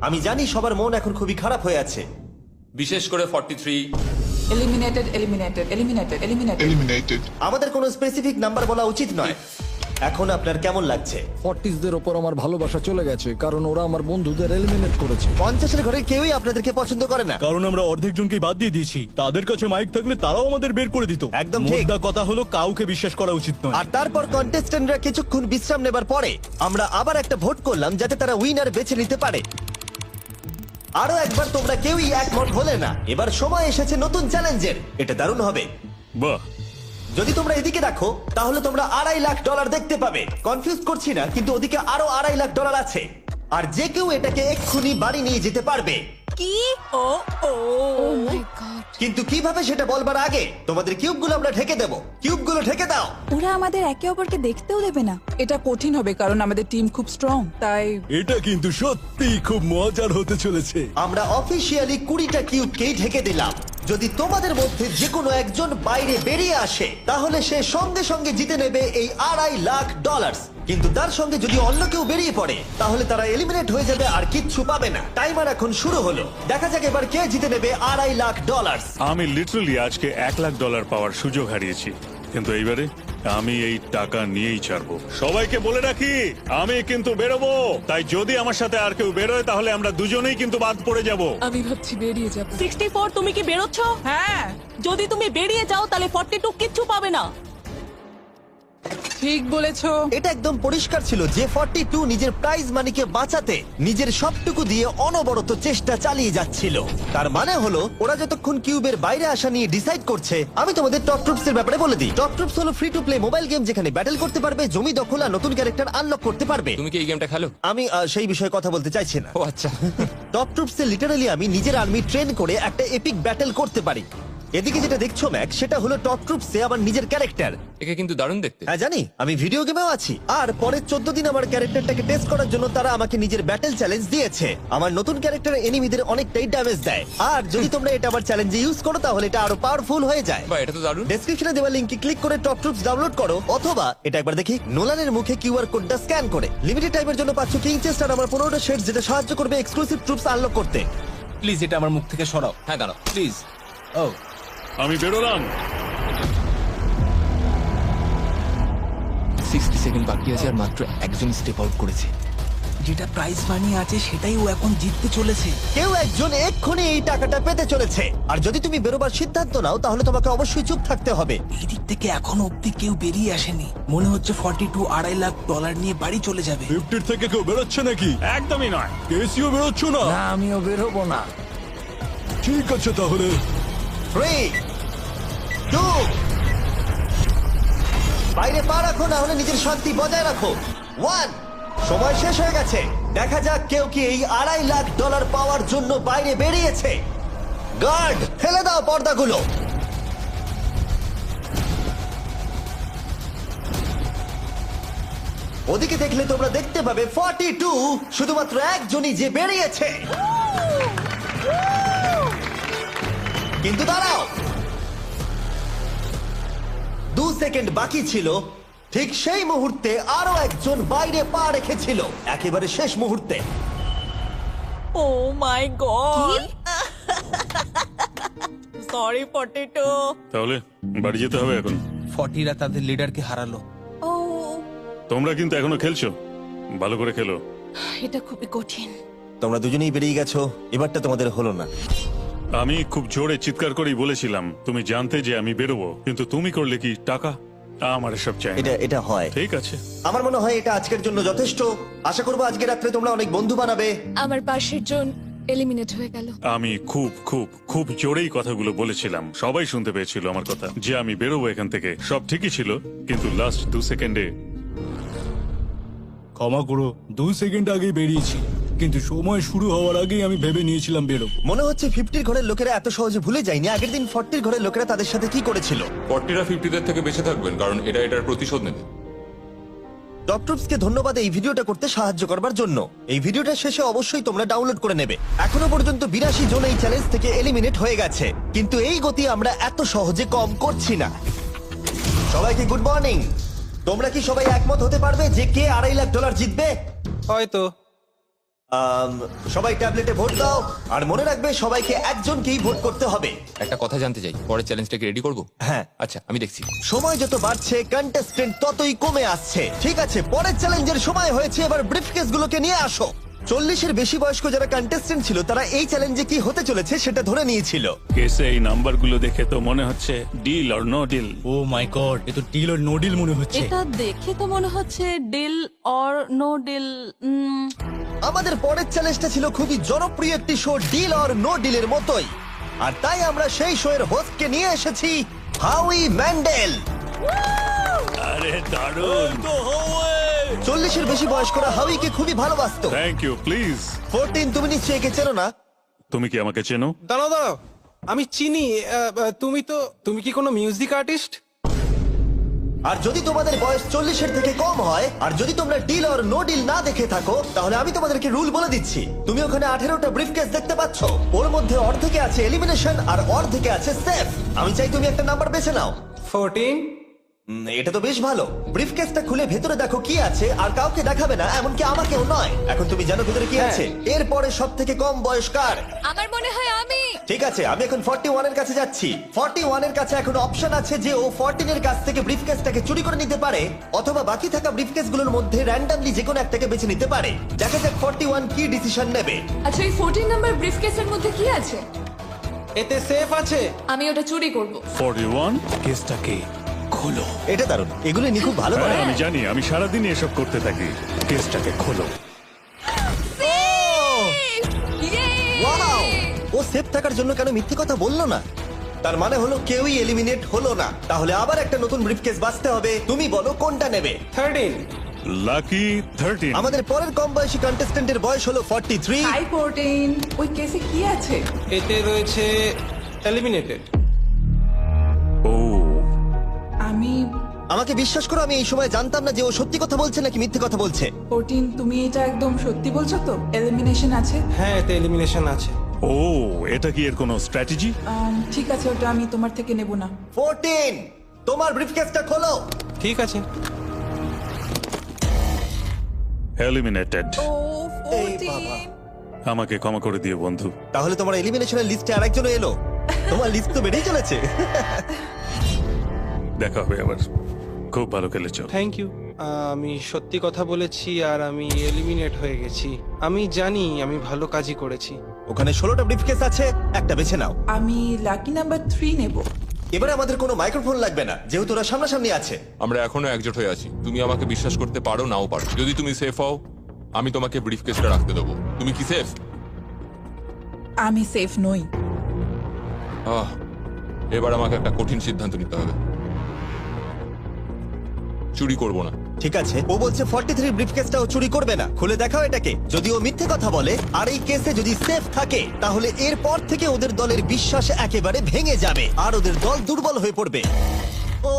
S1: আমি জানি সবার মন এখন খুবই খারাপ হয়ে আছে।
S3: বিশেষ করে 43।
S6: Eliminated, eliminated, eliminated, eliminated.
S1: আমাদের কোনো স্পেসিফিক নাম্বার বলা উচিত নয়। এখন আপনার কেমন লাগছে?
S2: 40দের ওপর আমার ভালোবাসা চলে গেছে, কারণ ওরা আমার বন্ধুদের এলিমিনেট করেছে।
S1: 50-এর ঘরে কেউই আপনাদেরকে পছন্দ করে না।
S12: কারণ আমরা অর্ধেক জনকেই বাদ দিয়ে দিয়েছি। তাদের কাছে মাইক থাকলে তারাও আমাদের বের করে দিত।
S1: একদম ঠিক।
S12: মোদ্দা কথা হলো কাউকে বিশ্বাস করা উচিত নয়।
S1: আর তারপর কন্টেস্ট্যান্টরা কিছুক্ষণ বিশ্রাম নেবার পরে আমরা আবার একটা ভোট করলাম যাতে তারা উইনার বেছে নিতে পারে। আরো একবার তোমরা কেউই একমত হলে না। এবার সময় এসেছে নতুন চ্যালেঞ্জের। এটা দারুণ হবে।
S5: বাহ,
S1: যদি তোমরা এদিকে দেখো তাহলে তোমরা $2.5 লাখ দেখতে পাবে। কনফিউজ করছি না, কিন্তু ওদিকে আরো $2.5 লাখ আছে। আর যে কেউ এটাকে এক্ষুনি বাড়ি নিয়ে যেতে পারবে।
S6: কি?
S9: ও ও
S7: ও মাই গড।
S1: কিন্তু কিভাবে সেটা বলবার আগে তোমাদের কিউবগুলো আমরা ঢেকে দেবো। কিউবগুলো ঢেকে দাও।
S8: ওরা আমাদের একে অপরকে দেখতেও দেবে না।
S6: এটা কঠিন হবে কারণ আমাদের টিম খুব স্ট্রং, তাই
S12: এটা কিন্তু সত্যি খুব মজার হতে চলেছে।
S1: আমরা অফিসিয়ালি 20টা কিউবকেই ঢেকে দিলাম। যদি তোমাদের মধ্যে যে কোনো একজন বাইরে বেরিয়ে আসে তাহলে সে সঙ্গে সঙ্গে জিতে নেবে এই $2.5 লাখ। কিন্তু তার সঙ্গে যদি অন্য কেউ বেরিয়ে পড়ে তাহলে তারা এলিমিনেট হয়ে যাবে আর কিচ্ছু পাবে না। টাইমার এখন শুরু হলো। দেখা যাক এবার কে জিতে নেবে $2.5 লাখ।
S5: আমি লিটারালি আজকে $1 লাখ পাওয়ার সুযোগ হারিয়েছি, কিন্তু এইবারে আমি এই টাকা নিয়েই ছাড়বো। সবাইকে বলে রাখি, আমি কিন্তু বেরোবো। তাই যদি আমার সাথে আর কেউ বেরোয় তাহলে আমরা দুজনেই কিন্তু বাদ পড়ে যাব।
S6: আমি ভাবছি বেরিয়ে যাব।
S9: 64 তুমি কি বেরোচ্ছ?
S6: হ্যাঁ,
S9: যদি তুমি বেরিয়ে যাও তাহলে 42 কিচ্ছু পাবে না।
S6: ঠিক বলেছো।
S1: এটা একদম পরিষ্কার ছিল যে 42 নিজের প্রাইজ মানিকে বাঁচাতে নিজের সবটুকু দিয়ে অনবরত চেষ্টা চালিয়ে যাচ্ছিল। তার মানে হলো ওরা যতক্ষণ কিউবের বাইরে আসা নিয়ে ডিসাইড করছে। আমি তোমাদের টপ ট্রুপস এর ব্যাপারে বলে দিই। টপ ট্রুপস হলো free to play mobile game যেখানে ব্যাটল করতে পারবে, জমি দখল আর নতুন ক্যারেক্টার আনলক করতে পারবে।
S3: তুমি কি এই গেমটা খেলো?
S1: আমি সেই বিষয়ে কথা বলতে চাইছি না।
S3: ও আচ্ছা।
S1: টপ ট্রুপস এ লিটারালি আমি নিজের আর্মি ট্রেন করে একটা এপিক ব্যাটল করতে পারি। এদিকে যেটা দেখছো ম্যাক, সেটা হলো টপ ট্রুপসে আমার নিজের ক্যারেক্টার।
S3: একে কিন্তু দারুণ দেখতে।
S1: হ্যাঁ জানি, আমি ভিডিও গেমেও আছি। আর পরের 14 দিন আমার ক্যারেক্টারটাকে টেস্ট করার জন্য তারা আমাকে নিজের ব্যাটল চ্যালেঞ্জ দিয়েছে। আমার নতুন ক্যারেক্টার এনিমিদের অনেকটাই ড্যামেজ দেয়। আর যদি তোমরা এটা আমার চ্যালেঞ্জে ইউজ করো তাহলে এটা আরো পাওয়ারফুল হয়ে যায়।
S3: বাহ, এটা তো দারুণ।
S1: ডেসক্রিপশনে দেওয়া লিংকে ক্লিক করে টপ ট্রুপস ডাউনলোড করো, অথবা এটা একবার দেখি নোলানের মুখে কিউআর কোডটা স্ক্যান করে। লিমিটেড টাইমের জন্য পাচ্ছ কিং চেস্ট আর আমার 15টা শেডস, যেটা সাহায্য করবে এক্সক্লুসিভ ট্রুপস আনলক করতে।
S2: প্লিজ এটা আমার মুখ থেকে সরাও।
S3: হ্যাঁ দাঁড়াও।
S2: প্লিজ। ও
S5: আমি বেরোলাম।
S3: 60 সেকেন্ড বাকি আছে আর মাত্র একজন স্টেপ আউট করেছে।
S2: যেটা প্রাইজ মানি আছে সেটাই ও এখন জিততে চলেছে।
S1: কেউ একজন এক্ষুনি এই টাকাটা পেতে চলেছে। আর যদি তুমি বেরোবার সিদ্ধান্ত নাও তাহলে তোমাকে অবশ্যই চুপ থাকতে হবে।
S2: এই দিক থেকে এখনো অব্দি কেউ বেরিয়ে আসেনি। মনে হচ্ছে 42 $2.5 লাখ নিয়ে বাড়ি চলে যাবে।
S12: 50 থেকে কেউ বেরোচ্ছে নাকি?
S5: একদমই নয়।
S12: কেসিও বেরোচ্ছ না?
S2: না, আমিও বেরোবো না।
S12: ঠিক আছে তাহলে।
S1: 3, 2, বাইরে পা রাখো, না হলে নিজের শান্তি বজায় রাখো। 1, সময় শেষ হয়ে গেছে। দেখা যাক কেউ কি এই $2.5 লাখ পাওয়ার জন্য বাইরে বেরিয়েছে। গার্ড, ফেলে দাও পর্দাগুলো। ওদিকে দেখলে তোমরা দেখতে পাবে 42 শুধুমাত্র একজনই যে বেরিয়েছে। কিন্তু দাঁড়াও, 2 সেকেন্ড বাকি ছিল, ঠিক সেই মুহূর্তে আরো একজন বাইরে পা রেখেছিল, একেবারে শেষ মুহূর্তে।
S13: ও মাই গড, সরি পটেটো।
S5: তাহলে বাড়ি যেতে হবে এখন।
S14: ফর্টিরা তাদের লিডারকে হারালো।
S13: ও,
S5: তোমরা কিন্তু এখনো খেলছো, ভালো করে খেলো।
S13: এটা খুবই কঠিন।
S1: তোমরা দুজনেই বেরিয়ে গেছো, এবারটা তোমাদের হলো না।
S5: আমি খুব জোরে চিৎকার করেই বলেছিলাম তুমি জানতে যে আমি বেরোবো, কিন্তু তুমি করলে কি টাকা? আমার এসব চাই না।
S1: এটা হয়।
S5: ঠিক আছে,
S1: আমার মনে হয় এটা আজকের জন্য যথেষ্ট। আশা করবো আজকে রাত্রে তোমরা অনেক বন্ধু বানাবে।
S7: আমার পাশের জন এলিমিনেট হয়ে গেল।
S5: আমি খুব খুব খুব জোরেই কথাগুলো বলেছিলাম, সবাই শুনতে পেয়েছিল আমার কথা, যে আমি বেরোবো এখান থেকে। সব ঠিকই ছিল, কিন্তু লাস্ট 2 সেকেন্ডে।
S12: ক্ষমা করো, 2 সেকেন্ড আগে বেরিয়েছি, কিন্তু সময় শুরু হওয়ার আগেই আমি ভেবে নিয়েছিলাম বেরোবো।
S1: মনে হচ্ছে 50 ঘরের লোকেরা এত সহজে ভুলে যায়নি আগের দিন 40 ঘরের লোকেরা তাদের সাথে কি করেছিল।
S3: 40রা 50দের থেকে বেঁচে থাকবেন, কারণ এটার প্রতিশোধ নেবে।
S1: ডক্টরসকে ধন্যবাদ এই ভিডিওটা করতে সাহায্য করবার জন্য। এই ভিডিওটা শেষে অবশ্যই তোমরা ডাউনলোড করে নেবে। এখনো পর্যন্ত 82 জন এই চ্যালেঞ্জ থেকে এলিমিনেট হয়ে গেছে, কিন্তু এই গতি আমরা এত সহজে কম করছি না। সবাইকে গুড মর্নিং। তোমরা কি সবাই একমত হতে পারবে যে কে $2.5 লাখ জিতবে?
S14: হয়তো।
S1: সবাই ট্যাবলেটে ভোট দাও, আর মনে রাখবে সবাইকে একজনকেই ভোট করতে হবে।
S3: একটা কথা জানতে চাই, পরের চ্যালেঞ্জটাকে রেডি করবো?
S1: হ্যাঁ।
S3: আচ্ছা, আমি দেখছি।
S1: সময় যত বাড়ছে কন্টেস্টেন্ট ততই কমে আসছে। ঠিক আছে, পরের চ্যালেঞ্জের সময় হয়েছে, এবার ব্রিফকেস গুলোকে নিয়ে আসো। 40-এর বেশি বয়স্ক যারা কন্টেস্টেন্ট ছিল তারা এই চ্যালেঞ্জে কি হতে চলেছে সেটা ধরে নিয়েছিল।
S5: কেসে এই নাম্বারগুলো দেখে তো মনে হচ্ছে deal or no deal.
S12: Oh my God, এ তো ডিল আর নো ডিল মনে হচ্ছে।
S13: এটা দেখে তো মনে হচ্ছে ডিল অর নো ডিল।
S1: আমাদের পরের চ্যালেঞ্জটা ছিল খুবই জনপ্রিয় একটি শো, ডিল অর নো ডিলের মতোই, আর তাই আমরা সেই শো এর হোস্টকে নিয়ে এসেছি, হাউই ম্যান্ডেল।
S5: আরে দারুণ।
S1: 40-এর বেশি বয়স্করা হাউইকে খুবই ভালোবাসতো।
S5: Thank you. প্লিজ
S1: 14, তুমি নিশ্চয়ই একে চেনো না?
S5: তুমি কি আমাকে চেনো?
S14: দাঁড়াও, আমি চিনি। তুমি কি কোনো মিউজিক আর্টিস্ট?
S1: আর যদি তোমাদের বয়স 40-এর থেকে কম হয়, আর যদি তোমরা ডিল অর নো ডিল না দেখে থাকো, তাহলে আমি তোমাদেরকে রুল বলে দিচ্ছি। তুমি ওখানে 18টা ব্রিফকেস দেখতে পাচ্ছ, ওর মধ্যে অর্ধেকে আছে এলিমিনেশন আর অর্ধেকে আছে সেফ। আমি চাই তুমি একটা নাম্বার বেছে নাও।
S14: 14।
S1: এটা তো বেশ ভালো। ব্রিফকেসটা খুলে ভেতরে দেখো কি আছে, আর কাউকে দেখাবে না, এমনকি আমাকেও নয়। এখন তুমি জানো ভেতরে কি আছে? এরপরে সব থেকে কম বয়স্কার।
S7: আমার মনে হয় আমি।
S1: ঠিক আছে, আমি এখন 41 এর কাছে যাচ্ছি। 41 এর কাছে এখন অপশন আছে যে ও 14 এর কাছ থেকে ব্রিফকেসটাকে চুরি করে নিতে পারে, অথবা বাকি থাকা ব্রিফকেসগুলোর মধ্যে র্যান্ডমলি যে কোনো একটাকে বেছে নিতে পারে। দেখা যাক 41 কি ডিসিশন নেবে।
S7: আচ্ছা, এই 14 নাম্বার ব্রিফকেসের মধ্যে কি আছে?
S14: এতে সেফ আছে।
S7: আমি ওটা চুরি করব।
S5: 41 কেসটাকে খোলো।
S1: এটা দারুণ, এগুলো নি খুব ভালো করে।
S5: আমি জানি, আমি সারাদিন এসব করতে থাকি। কেসটাকে খোলো।
S1: ওয়াও! ও সেফ থাকার জন্য কেন মিথ্যে কথা বললো না? তার মানে হলো কেউই এলিমিনেট হলো না। তাহলে আবার একটা নতুন ব্রিফকেস বাছতে হবে। তুমি বলো কোনটা নেবে?
S14: 13।
S5: লাকি 13।
S1: আমাদের পরের কম বয়সী কন্টেস্ট্যান্টের বয়স হলো 43।
S6: হাই 14, ওই কেসে কি আছে?
S14: এতে রয়েছে এলিমিনেটেড।
S5: ও,
S1: আমাকে বিশ্বাস করো, আমি এই সময় জানতাম না যে ও সত্যি কথা বলছে নাকি মিথ্যে কথা বলছে।
S6: 14, তুমি এটা একদম সত্যি বলছো তো? এলিমিনেশন আছে?
S14: হ্যাঁ, এতে এলিমিনেশন আছে।
S5: ও, এটা কি এর কোনো স্ট্র্যাটেজি?
S6: ঠিক আছে, ওটা আমি তোমার থেকে নেব না।
S1: 14, তোমার ব্রিফকেসটা খোলো।
S14: ঠিক আছে।
S5: এলিমিনেটেড।
S6: ও,
S1: এই বাবা।
S5: আমাকে ক্ষমা করে দিও বন্ধু।
S1: তাহলে তোমার এলিমিনেশনের লিস্টে আরেকজন এলো। তোমার লিস্ট তো বেড়েই চলেছে।
S5: দেখা হবে আবার। খুব ভালো খেলেছো।
S14: Thank you. আমি সত্যি কথা বলেছি আর আমি এলিমিনেট হয়ে গেছি। আমি জানি আমি ভালো কাজই করেছি।
S1: ওখানে 16টা ব্রিফকেস আছে, একটা বেছে নাও।
S6: আমি লাকি নাম্বার 3 নেব।
S1: এবারে আমাদের কোনো মাইক্রোফোন লাগবে না, যেহেতু ওরা সামনাসামনি আছে।
S3: আমরা এখনো একজোট হয়ে আছি। তুমি আমাকে বিশ্বাস করতে পারো নাও পারো। যদি তুমি সেফ হও, আমি তোমাকে ব্রিফকেসটা রাখতে দেবো। তুমি কি সেফ?
S6: আমি সেফ নই।
S3: এবার আমাকে একটা কঠিন সিদ্ধান্ত নিতে হবে। চুরি করব না।
S1: ঠিক আছে, ও বলছে 43 ব্রিফকেসটাও চুরি করবে না। খুলে দেখাও এটাকে। যদি ও মিথ্যে কথা বলে আর এই কেসে যদি সেফ থাকে, তাহলে এরপর থেকে ওদের দলের বিশ্বাস একেবারে ভেঙে যাবে আর ওদের দল দুর্বল হয়ে পড়বে। ও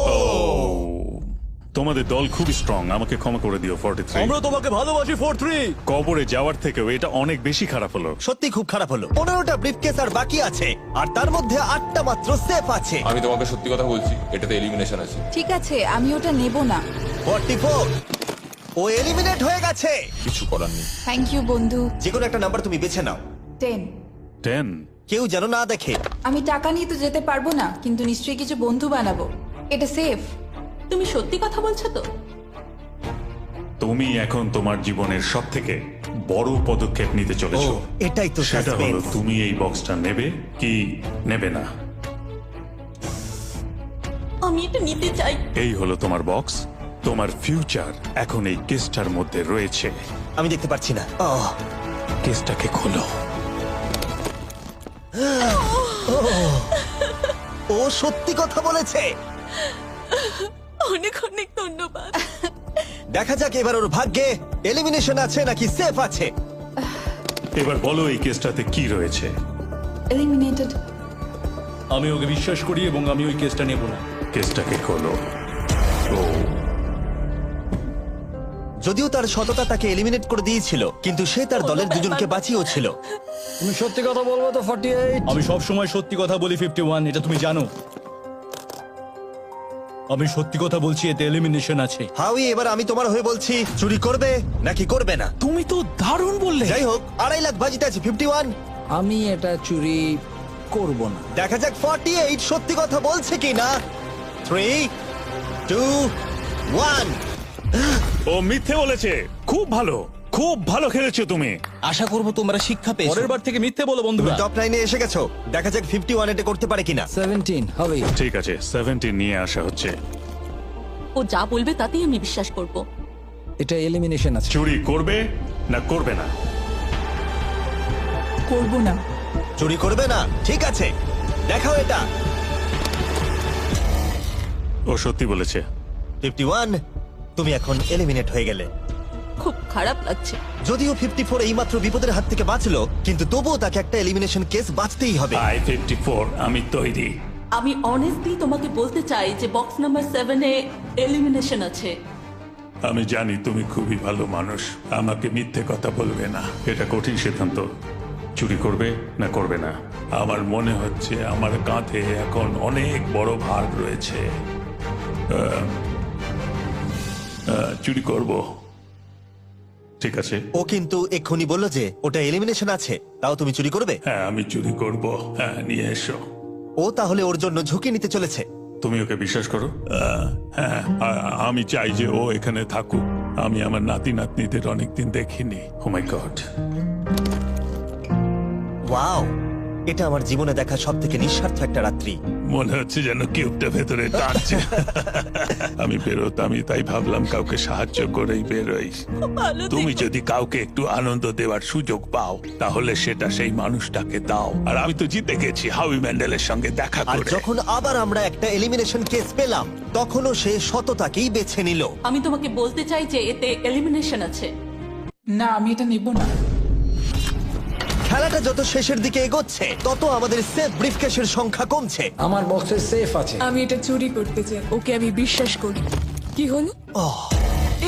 S5: তোমাদের দল খুব স্ট্রং, আমাকে ক্ষমা করে দিও 43।
S12: আমরা তোমাকে ভালোবাসি 43।
S5: কবরে যাওয়ার থেকেও এটা অনেক বেশি খারাপ হলো।
S1: সত্যি খুব খারাপ হলো। 15টা ব্রিফকেস আর বাকি আছে, আর তার মধ্যে 8টা মাত্র সেফ আছে।
S3: আমি তোমাকে সত্যি কথা বলছি, এটাতে এলিমিনেশন আছে।
S6: ঠিক আছে, আমি ওটা নেব না।
S1: 44, ও এলিমিনেট হয়ে গেছে।
S3: কিছু করার নেই।
S6: থ্যাংক ইউ বন্ধু।
S1: যে কোনো একটা নাম্বার তুমি বেছে নাও।
S6: 10।
S5: 10।
S1: কেউ যেন না দেখে।
S6: আমি টাকা নিয়ে তো যেতে পারবো না, কিন্তু নিশ্চয়ই কিছু বন্ধু বানাবো। এটা সেফ।
S13: তুমি সত্যি কথা বলছো তো?
S5: তুমি এখন তোমার জীবনের সবথেকে বড় পদক্ষেপ নিতে চলেছো।
S1: ও, এটাই তো
S5: সেটা হলো
S1: suspense।
S5: তুমি এই বক্সটা নেবে কি নেবে না।
S13: আমি এটা নিতে চাই।
S5: এই হলো তোমার বক্স। তোমার ফিউচার এখন এই কেসটার মধ্যে রয়েছে।
S1: আমি দেখতে পাচ্ছি না।
S5: কেসটাকে খোলো।
S1: ও সত্যি কথা বলেছে।
S13: অনেক অনেক ধন্যবাদ।
S1: দেখা যাক এবার ওর ভাগ্যে এলিমিনেশন আছে নাকি সেফ আছে।
S5: এবার বলো এই কেসটাতে কি রয়েছে।
S6: এলিমিনেটেড।
S12: আমি ওকে বিশ্বাস করি এবং আমি ওই কেসটা নেব না।
S5: কেসটাকে খোলো। ও,
S1: যদিও তার সততা তাকে এলিমিনেট করে দিয়েছিল, কিন্তু সে তার দলের দুজনকে বাঁচিয়েও ছিল।
S12: তুমি সত্যি কথা বলবো তো 48? আমি সব সময় সত্যি কথা বলি 51, এটা তুমি জানো। আমি সত্যি কথা বলছি, এতে এলিমিনেশন আছে।
S1: হাউই, এবার আমি তোমার হয়ে বলছি, চুরি করবে নাকি করবে না।
S2: তুমি তো দারুণ বললে।
S1: যাই হোক, 2.5 লাখ বাজিতে আছে 51।
S2: আমি এটা চুরি করব না।
S1: দেখা যাক 48 সত্যি কথা বলছে কি না। 3, 2, 1।
S5: ও মিথ্যে বলেছে। খুব ভালো, খুব ভালো খেলেছো তুমি।
S4: আশা করবো তোমরা শিক্ষা পেয়েছো।
S12: পরের বার থেকে মিথ্যে বলো
S1: তুমি
S12: বন্ধুরা।
S1: টপ 9 এ এসে গেছো। দেখা যাক 51 এটা করতে পারে কিনা।
S2: 17 হবে।
S5: ঠিক আছে, 17 নিয়ে আসা হচ্ছে।
S13: ও যা বলবে তাতেই আমি বিশ্বাস করব।
S2: এটা এলিমিনেশন আছে।
S5: চুরি করবে না করবে না।
S6: করব না।
S1: চুরি করবে না, ঠিক আছে, দেখাও এটা।
S5: ও সত্যি বলেছে।
S1: 51, তুমি এখন এলিমিনেট হয়ে গেলে।
S13: খুব খারাপ লাগছে।
S1: যদিও 54 এইমাত্র বিপদের হাত থেকে বাঁচলো, কিন্তু তবুও তাকে একটা এলিমিনেশন কেস বাঁচতেই হবে।
S5: I-54, আমি তৈরি।
S13: আমি অনেস্টলি তোমাকে বলতে চাই যে বক্স নাম্বার 7-এ এলিমিনেশন আছে।
S5: আমি জানি তুমি খুবই ভালো মানুষ, আমাকে মিথ্যে কথা বলবে না। এটা কঠিন সিদ্ধান্ত, চুরি করবে না করবে না। আমার মনে হচ্ছে আমার কাঁধে এখন অনেক বড় ভার রয়েছে। চুরি করব। ঠিক আছে।
S1: ও কিন্তু এক্ষুনি বললো যে ওটা এলিমিনেশন আছে, তাও তুমি চুরি করবে?
S5: হ্যাঁ, আমি চুরি করব। হ্যাঁ, নিয়ে এসো।
S1: ও তাহলে ওর জন্য ঝুঁকি নিতে চলেছে।
S5: তুমি ওকে বিশ্বাস করো? হ্যাঁ, আমি চাই যে ও এখানে থাকুক। আমি আমার নাতি নাতনিদের অনেকদিন দেখিনি। ও মাই গড।
S1: ওয়াও, এটা আমার জীবনে দেখা সব থেকে নিঃস্বার্থ একটা রাত্রি।
S5: মনে হচ্ছে যেন কিউবটা ভেতরে টানছে। আমি বেরোতামই, তাই ভাবলাম কাউকে সাহায্য করেই বেরোই। তুমি যদি কাউকে একটু আনন্দ দেওয়ার সুযোগ পাও, তাহলে সেটা সেই মানুষটাকে দাও। আর আমি তো জিতে গেছি হাউই ম্যান্ডেলের সঙ্গে দেখা
S1: আর
S5: করে।
S1: যখন আবার আমরা একটা এলিমিনেশন কেস পেলাম, তখনও সে সততাকেই বেছে নিল।
S13: আমি তোমাকে বলতে চাই যে এতে এলিমিনেশন আছে।
S6: না, আমি এটা নেব না।
S1: খেলাটা যত শেষের দিকে এগোচ্ছে, তত আমাদের সেফ ব্রিফকেসের সংখ্যা কমছে।
S2: আমার বক্সে সেফ আছে।
S11: আমি এটা চুরি করতে চাই, ওকে আমি বিশ্বাস করি। কি হলো?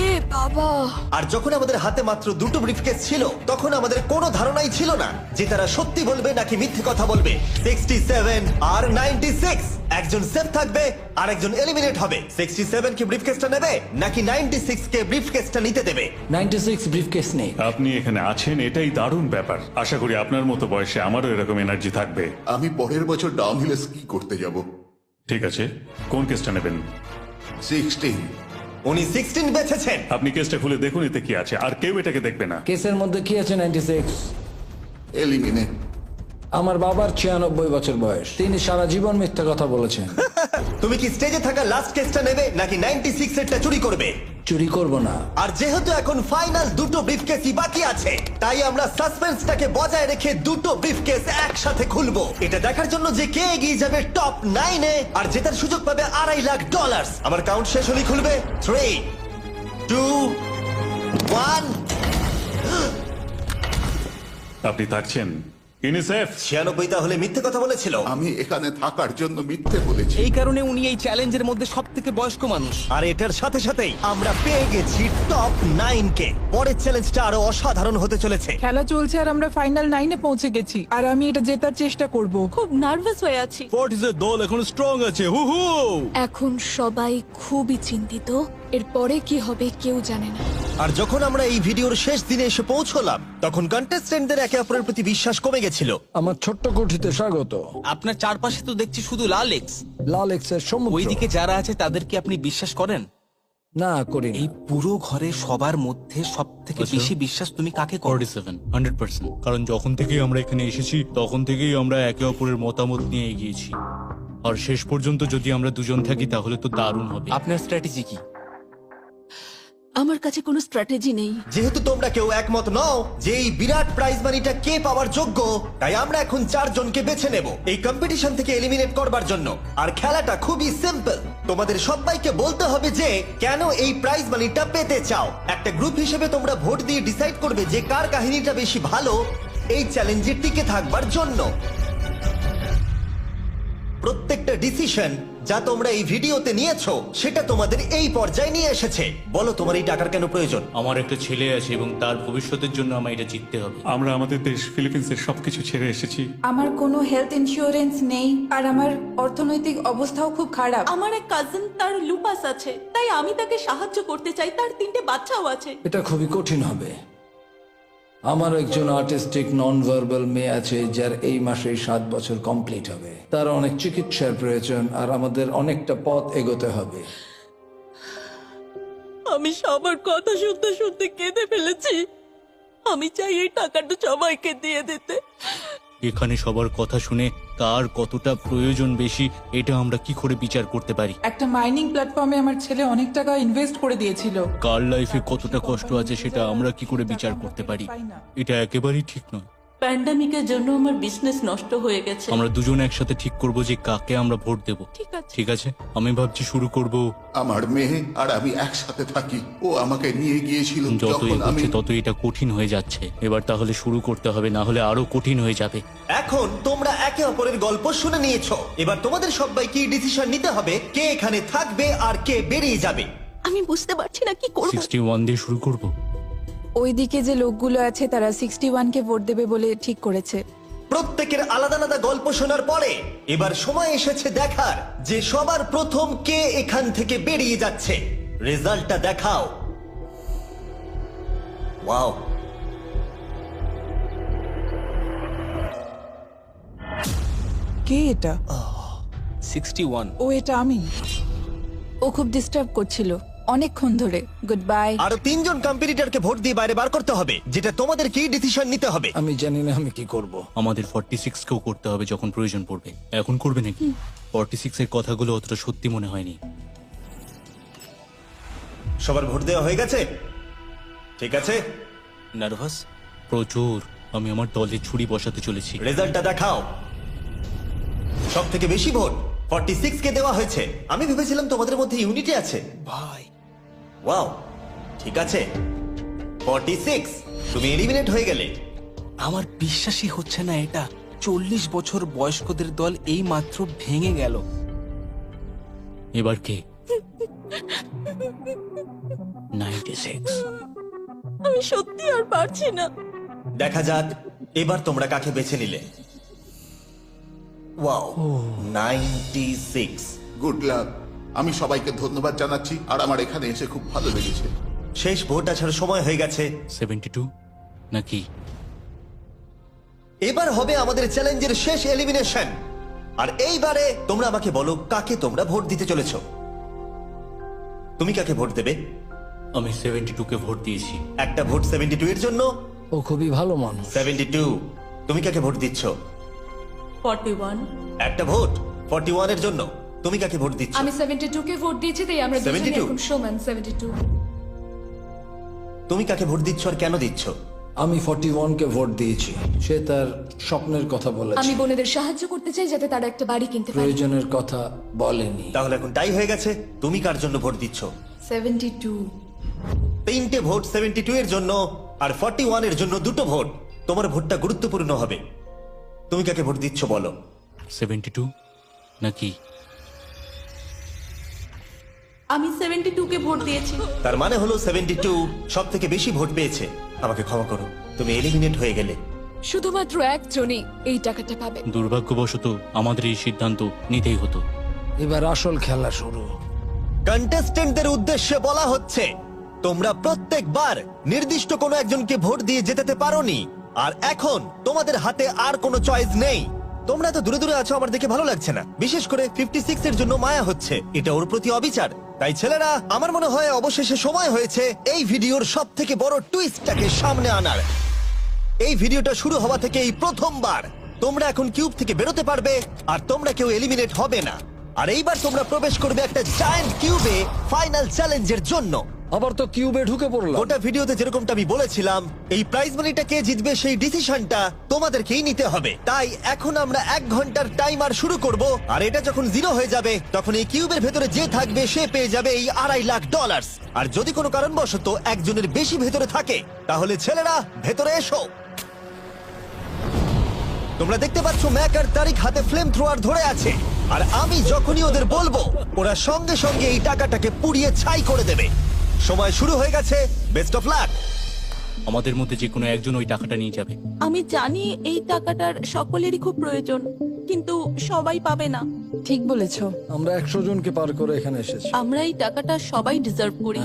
S11: এ বাবা!
S1: আর যখন আমাদের হাতে মাত্র 2টো ব্রিফকেস ছিল, তখন আমাদের কোনো ধারণাই ছিল না যে তারা সত্যি বলবে নাকি মিথ্যে কথা বলবে। 67 আর 96, একজন সেফ থাকবে আর একজন এলিমিনেট হবে। 67 কি ব্রিফকেসটা নেবে নাকি 96 কে ব্রিফকেসটা নিতে দেবে?
S2: 96 ব্রিফকেস নেই।
S5: আপনি এখানে আছেন, এটাই দারুণ ব্যাপার। আশা করি আপনার মতো বয়সে আমারও এরকম এনার্জি থাকবে।
S10: আমি পরের বছর ডাউনহিলে স্কি করতে যাব।
S5: ঠিক আছে, কোন কেসটা নেবেন?
S10: 16।
S1: উনি 16 বেছেছেন।
S5: আপনি কেসটা খুলে দেখুন এতে কি আছে, আর কেউ এটাকে দেখবে না।
S2: কেসের মধ্যে কি আছে? 96
S10: এলিমিনেট।
S2: আমার বাবার 96 বছর বয়স, তিনি সারা জীবন মিথ্যা কথা বলেছেন।
S1: তুমি কি স্টেজে থাকা লাস্ট কেসটা নেবে নাকি 96 এরটা চুরি করবে?
S2: চুরি করব না।
S1: আর যেহেতু এখন ফাইনাল 2টো ব্রিফকেসই বাকি আছে, তাই আমরা সাসপেন্সটাকে বজায় রেখে 2টো ব্রিফকেস একসাথে খুলবো, এটা দেখার জন্য যে কে এগিয়ে যাবে টপ 9-এ আর জেতার সুযোগ পাবে $2.5 লাখ। আমার কাউন্ট শেষ হলেই খুলবে। 3, 2, 1।
S5: আপনি থাকছেন? ইউনিসেফ
S1: 96 তাহলে মিথ্যে কথা বলেছিল।
S10: আমি এখানে থাকার জন্য মিথ্যে বলেছি।
S4: এই কারণে উনি এই চ্যালেঞ্জের মধ্যে সব থেকে বয়স্ক মানুষ।
S1: আর এটার সাথে সাথেই আমরা পেয়ে গেছি টপ 9 কে। পরের চ্যালেঞ্জটা আরো অসাধারণ হতে চলেছে।
S6: খেলা চলছে আর আমরা ফাইনাল 9-এ পৌঁছে গেছি আর আমি এটা জেতার চেষ্টা করব।
S11: খুব নার্ভাস হয়ে আছি।
S12: ফর্টিসের দল এখন স্ট্রং আছে। হু হু।
S11: এখন সবাই খুবই চিন্তিত, এরপরে কি হবে কেউ জানে না।
S1: আর যখন আমরা এই ভিডিওর শেষ দিনে এসে পৌঁছলাম তখন কন্টেস্টেন্টদের একে অপরের প্রতি বিশ্বাস কমে গেছিল।
S2: আমার ছোট্ট কুঠিতে স্বাগত।
S4: আপনার চারপাশে তো দেখছি শুধু লাল এক্স।
S2: লাল এক্সের সমুদ্র।
S4: ওইদিকে যারা আছে তাদেরকে আপনি বিশ্বাস করেন?
S2: না করি।
S4: এই পুরো ঘরে সবার মধ্যে সব থেকে বেশি বিশ্বাস তুমি কাকে করো?
S12: 100%। কারণ যখন থেকেই আমরা এখানে এসেছি তখন থেকেই আমরা একে অপরের মতামত নিয়ে এগিয়েছি। আর শেষ পর্যন্ত যদি আমরা দুজন থাকি তাহলে তো দারুণ হবে।
S4: আপনার স্ট্র্যাটেজি কি?
S11: আমার কাছে কোনো স্ট্র্যাটেজি নেই।
S1: যেহেতু তোমরা কেউ একমত নও যে এই বিরাট প্রাইজ মানিটা কে পাওয়ার যোগ্য, তাই আমরা এখন 4 জনকে বেছে নেব এই কম্পিটিশন থেকে এলিমিনেট করবার জন্য। আর খেলাটা খুবই সিম্পল। তোমাদের সবাইকে বলতে হবে যে কেন এই প্রাইজ মানিটা পেতে চাও। একটা গ্রুপ হিসেবে তোমরা ভোট দিয়ে ডিসাইড করবে যে কার কাহিনীটা বেশি ভালো এই চ্যালেঞ্জে টিকে থাকবার জন্য। প্রত্যেকটা ডিসিশন যা তোমরা এই ভিডিওতে নিয়েছো সেটা তোমাদের এই পর্যায়ে নিয়ে এসেছে। বলো তোমার এই টাকার কেন প্রয়োজন?
S12: আমার একটা ছেলে আছে এবং তার ভবিষ্যতের জন্য আমার এটা জিততে হবে।
S5: আমরা আমাদের দেশ ফিলিপিন্সের সবকিছু ছেড়ে এসেছি।
S6: আমার কোনো হেলথ ইন্স্যুরেন্স নেই আর আমার অর্থনৈতিক অবস্থাও খুব খারাপ।
S13: আমার এক কাজিন, তার লুপাস আছে, তাই আমি তাকে সাহায্য করতে চাই। তার 3টে বাচ্চাও আছে।
S2: এটা খুবই কঠিন হবে। আমার একজন আর্টিস্টিক নন ভার্বাল মেয়ে আছে যার এই মাসেই 7 বছর কমপ্লিট হবে। তার অনেক চিকিৎসার প্রয়োজন আর আমাদের অনেকটা পথ এগোতে হবে।
S13: আমি সবার কথা শুনতে শুনতে কেঁদে ফেলেছি। আমি চাই এই টাকাটা সবাইকে দিয়ে দিতে।
S12: এখানে সবার কথা শুনে কার কতটা প্রয়োজন বেশি এটা আমরা কি করে বিচার করতে পারি?
S6: একটা মাইনিং প্ল্যাটফর্মে আমার ছেলে অনেক টাকা ইনভেস্ট করে দিয়েছিল।
S12: কার লাইফে কতটা কষ্ট আছে সেটা আমরা কি করে বিচার করতে পারি? এটা একেবারেই ঠিক নয়।
S13: প্যান্ডামিকের জন্য আমার বিজনেস নষ্ট হয়ে গেছে।
S12: আমরা দুজন একসাথে ঠিক করব যে কাকে আমরা ভোট দেব। ঠিক আছে, আমি ভাবছি শুরু করব।
S10: আমার মেয়ে আর আমি একসাথে থাকি। ও আমাকে নিয়ে গিয়েছিল
S12: যত
S10: যখন আমি
S12: এগোচ্ছে তত এটা কঠিন হয়ে যাচ্ছে। এবার তাহলে শুরু করতে হবে, না হলে আরো কঠিন হয়ে যাবে।
S1: এখন তোমরা একে অপরের গল্প শুনে নিয়েছো। এবার তোমাদের সবাইকে ডিসিশন নিতে হবে কে এখানে থাকবে আর কে বেরিয়ে যাবে।
S11: আমি বুঝতে পারছি না কি করব।
S12: 61 দিয়ে শুরু করব।
S6: ওইদিকে যে লোকগুলো আছে তারা 61-কে ভোট দেবে বলে ঠিক করেছে।
S1: প্রত্যেকের আলাদা আলাদা গল্প শোনার পরে এবার সময় এসেছে দেখার যে সবার প্রথম কে এখান থেকে বেরিয়ে যাচ্ছে। রেজাল্টটা দেখাও। ওয়াও,
S6: কে এটা?
S4: 61।
S6: ও এটা আমি। ও খুব ডিস্টার্ব করছিল অনেকক্ষণ ধরে। Good bye.
S1: আরো 3 জন কম্পিটিটরকে ভোট দিয়ে বাইরে বার করতে হবে, যেটা তোমাদের কি ডিসিশন নিতে হবে।
S2: আমি জানি না আমি কি করব।
S12: আমাদের 46 কেও করতে হবে যখন প্রয়োজন পড়বে। এখন করবে নাকি? 46 এর কথাগুলো অতটা সত্যি মনে হয়নি।
S1: সবার ভোট দেওয়া হয়ে গেছে? ঠিক আছে।
S4: নার্ভাস?
S12: প্রচুর। আমি আমার দলে ছুরি বসাতে চলেছি।
S1: রেজাল্টটা দেখাও। সব থেকে বেশি ভোট 46 কে দেওয়া হয়েছে। আমি ভেবেছিলাম তোমাদের মধ্যে ইউনিটি আছে।
S4: ভাই,
S1: ওয়াও, ঠিক আছে। 46, তুমি এলিমিনেট হয়ে গেলে।
S4: আমার বিশ্বাসই হচ্ছে না এটা। 40 বছর বয়স্কদের দল এই মাত্র ভেঙে গেল।
S12: এবার কে? 96।
S13: আমি সত্যি আর পারছি না।
S1: দেখা যাক এবার তোমরা কাকে বেছে নিলে। ওয়াও, 96।
S10: Good luck. আমি সবাইকে ধন্যবাদ জানাচ্ছি আর আমার এখানে এসে খুব ভালো লেগেছে।
S1: শেষ ভোট আসার সময় হয়ে গেছে।
S12: 72 নাকি?
S1: এবার হবে আমাদের চ্যালেঞ্জের শেষ এলিমিনেশন। আর এইবারে তোমরা আমাকে বলো কাকে তোমরা ভোট দিতে চলেছো। তুমি কাকে ভোট দেবে?
S12: আমি 72 কে ভোট দিয়েছি।
S1: একটা ভোট 72 এর জন্য।
S2: ও খুবই ভালো মানুষ।
S1: 72, তুমি কাকে ভোট দিচ্ছ?
S13: 41।
S1: একটা ভোট 41 এর জন্য। তুমি কাকে ভোট দিচ্ছ?
S7: আমি 72-কে ভোট দিয়েছি, তাই আমরা দুজনে
S1: 72?
S7: এখন সমান। 72।
S1: তুমি কাকে ভোট দিচ্ছ আর কেন দিচ্ছ?
S2: আমি 41-কে ভোট দিয়েছি। সে তার স্বপ্নের কথা বলেছে।
S7: আমি বোনেদের সাহায্য করতে চাই যাতে তারা একটা বাড়ি কিনতে পারে।
S2: প্রয়োজনের কথা বলেনি।
S1: তাহলে এখন টাই হয়ে গেছে। তুমি কার জন্য ভোট দিচ্ছ?
S7: 72।
S1: 3টে ভোট 72 এর জন্য আর 41 এর জন্য 2টো ভোট। তোমার ভোটটা গুরুত্বপূর্ণ হবে। তুমি কাকে ভোট দিচ্ছ বলো?
S12: 72 নাকি?
S13: আমি 72 কে ভোট দিয়েছি।
S1: তার মানে হলো 72 সব থেকে বেশি ভোট পেয়েছে। আমাকে ক্ষমা করো, তুমি এলিমিনেট হয়ে গেলে।
S7: শুধুমাত্র একজনই এই টাকাটা পাবে।
S12: দুর্ভাগ্যবশত আমাদের এই সিদ্ধান্ত নিতেই হতো।
S2: এবার আসল খেলা শুরু।
S1: কন্টেস্টেন্টদের উদ্দেশ্যে বলা হচ্ছে, তোমরা প্রত্যেকবার নির্দিষ্ট কোনো একজনকে ভোট দিয়ে জেতাতে পারোনি, আর এখন তোমাদের হাতে আর কোনো চয়েস নেই। তোমরা তো দূরে দূরে আছো, আমার দেখে ভালো লাগছে না। বিশেষ করে 56 এর জন্য মায়া হচ্ছে, এটা ওর প্রতি অবিচার। তাই ছেলেরা, আমার মনে হয় অবশেষে সময় হয়েছে এই ভিডিওর সব থেকে বড় টুইস্টটাকে সামনে আনার। এই ভিডিওটা শুরু হওয়া থেকে এই প্রথমবার তোমরা এখন কিউব থেকে বেরোতে পারবে, আর তোমরা কেউ এলিমিনেট হবে না। আর এইবার তোমরা প্রবেশ করবে একটা জায়ান্ট কিউবে ফাইনাল চ্যালেঞ্জের জন্য।
S2: আবার তো কিউবে ঢুকে পড়লাম।
S1: গোটা ভিডিওতে যেরকমটা আমি বলেছিলাম, এই প্রাইজ মানিটা কে জিতবে সেই ডিসিশনটা তোমাদেরকেই নিতে হবে। তাই এখন আমরা 1 ঘন্টার টাইমার শুরু করব, আর এটা যখন 0 হয়ে যাবে তখন এই কিউবের ভেতরে যে থাকবে সে পেয়ে যাবে এই $2.5 লাখ। আর যদি কোনো কারণবশত একজনের বেশি ভেতরে থাকে, তাহলে ছেলেরা ভেতরে এসো। তোমরা দেখতে পাচ্ছ ম্যাক আর তারিক হাতে ফ্লেম থ্রোয়ার ধরে আছে, আর আমি যখনই ওদের বলবো ওরা সঙ্গে সঙ্গে এই টাকাটাকে পুড়িয়ে ছাই করে দেবে। সময় শুরু হয়ে গেছে, বেস্ট অফ লাক।
S12: আমাদের মধ্যে যে কোনো একজন ওই টাকাটা নিয়ে যাবে।
S13: আমি জানি এই টাকাটার সকলেরই খুব প্রয়োজন, কিন্তু সবাই পাবে না।
S6: ঠিক বলেছো।
S2: আমরা 100 জনকে পার করে এখানে এসেছি।
S13: আমরা এই টাকাটা সবাই ডিজার্ভ করি।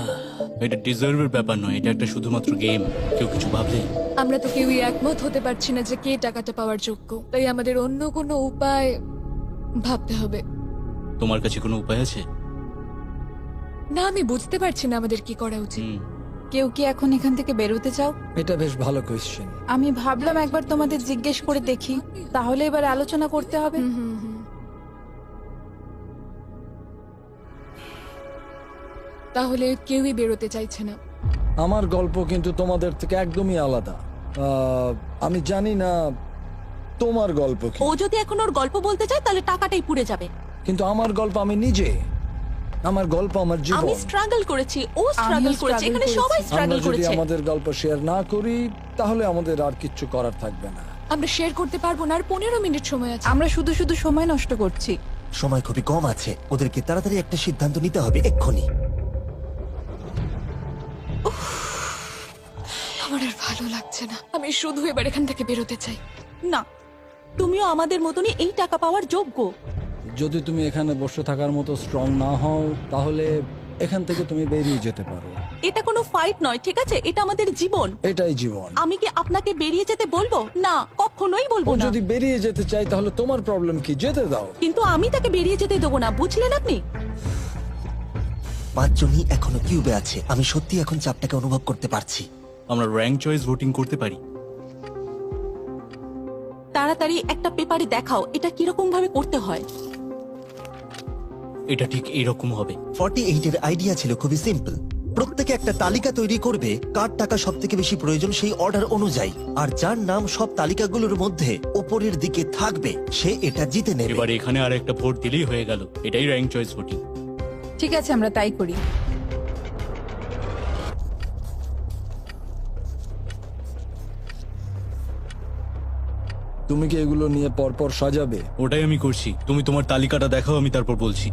S12: এটা ডিজার্ভের ব্যাপার নয়, এটা একটা শুধুমাত্র গেম। কেউ কিছু ভাবলে?
S7: আমরা তো কেউই একমত হতে পারছি না যে কে টাকাটা পাওয়ার যোগ্য, তাই আমাদের অন্য কোনো উপায় ভাবতে হবে।
S12: তোমার কাছে কোনো উপায় আছে?
S7: না, আমি বুঝতে পারছি না আমাদের কি করা উচিত।
S6: কেউ কি এখন এখান থেকে বেরোতে চাও?
S2: এটা বেশ ভালো কোয়েশ্চেন।
S6: আমি ভাবলাম একবার তোমাদের জিজ্ঞেস করে দেখি, তাহলে এবার আলোচনা করতে হবে।
S7: তাহলে কেউই বেরোতে চাইছে না।
S2: আমার গল্প কিন্তু তোমাদের থেকে একদমই আলাদা। আমি জানি না তোমার গল্প কি।
S13: ও যদি এখন ওর গল্প বলতে চায় তাহলে টাকাটাই পুড়ে যাবে।
S2: কিন্তু আমার গল্প আমি নিজে, আমার গল্প আমার জীবন।
S13: আমি স্ট্রাগল করেছি, ও স্ট্রাগল করেছে, এখানে সবাই
S2: আমরা
S13: স্ট্রাগল
S2: যদি
S13: করেছে।
S2: আমাদের গল্প শেয়ার না করি তাহলে আমাদের আর কিচ্ছু করার থাকবে না।
S7: আমরা শেয়ার করতে পারবো না, আর 15 মিনিট সময় আছে।
S6: আমরা শুধু শুধু সময় নষ্ট করছি।
S1: সময় খুবই কম আছে, ওদেরকে তাড়াতাড়ি একটা সিদ্ধান্ত নিতে হবে এক্ষুনি।
S7: আমার আর ভালো লাগছে না, আমি শুধু এবার এখান থেকে বেরোতে চাই।
S13: না, তুমিও আমাদের মতনই এই টাকা পাওয়ার যোগ্য।
S2: যদি তুমি এখানে বসে থাকার মতো স্ট্রং না হও তাহলে এখান থেকে তুমি বেরিয়ে যেতে পারো।
S13: এটা কোনো ফাইট নয়, ঠিক আছে? এটা আমাদের জীবন।
S2: এটাই জীবন।
S13: আমি কি আপনাকে বেরিয়ে যেতে বলবো? না, কখনোই বলবো
S2: ও
S13: না।
S2: যদি বেরিয়ে যেতে চাই তাহলে তোমার প্রবলেম কি? যেতে দাও।
S13: কিন্তু আমি তাকে বেরিয়ে যেতে দেবো না, বুঝলেন আপনি?
S1: 5 জনই এখনো কিউবে আছে। আমি সত্যি এখন চাপটাকে অনুভব করতে পারছি।
S12: আমরা র্যাঙ্ক চয়েস ভোটিং করতে পারি।
S13: তাড়াতাড়ি একটা পেপারে দেখাও এটা কিরকম ভাবে করতে হয়।
S12: এটা ঠিক এইরকম হবে।
S1: 48 এর আইডিয়া ছিল খুবই সিম্পল। প্রত্যেকে একটা তালিকা তৈরি করবে কার টাকা সব থেকে বেশি প্রয়োজন সেই অর্ডার অনুযায়ী, আর যার নাম সব তালিকাগুলোর মধ্যে উপরের দিকে থাকবে সে এটা জিতে নেবে।
S12: এবার এখানে আর একটা ভোট দিলেই হয়ে গেল। এটাই র্যাঙ্ক চয়েস ভোটিং।
S6: ঠিক আছে, আমরা তাই করি।
S2: তুমি কি এগুলো নিয়ে পরপর সাজাবে?
S12: ওটাই আমি করছি। তুমি তোমার তালিকাটা দেখাও, আমি তারপর বলছি।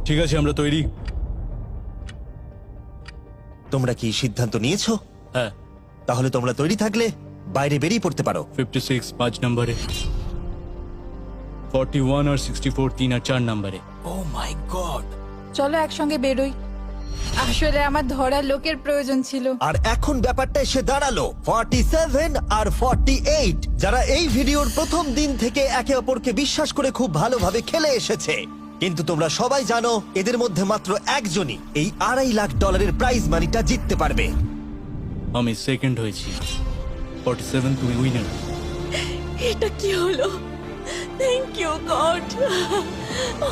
S12: ঠিক আছে, আমরা তৈরি।
S1: তোমরা কি সিদ্ধান্ত নিয়েছো?
S12: হ্যাঁ।
S1: তাহলে তোমরা তৈরি থাকলে বাইরে বেরিয়ে পড়তে পারো।
S12: 56 5 নম্বরে, 41 আর 64 3 আর 4 নম্বরে।
S6: ও মাই গড! চলো একসঙ্গে বেরোই। আসলে আমার ধরার লোকের প্রয়োজন ছিল।
S1: আর এখন ব্যাপারটা এসে দাঁড়ালো 47 আর 48, যারা এই ভিডিওর প্রথম দিন থেকে একে অপরকে বিশ্বাস করে খুব ভালোভাবে খেলে এসেছে। কিন্তু তোমরা সবাই জানো এদের মধ্যে মাত্র একজনই এই $2.5 লাখ প্রাইজ মানিটা জিততে পারবে।
S12: আমি সেকেন্ড হয়েছি। 47 তুমি উইনার।
S13: এটা কি হলো? থ্যাংক ইউ গড,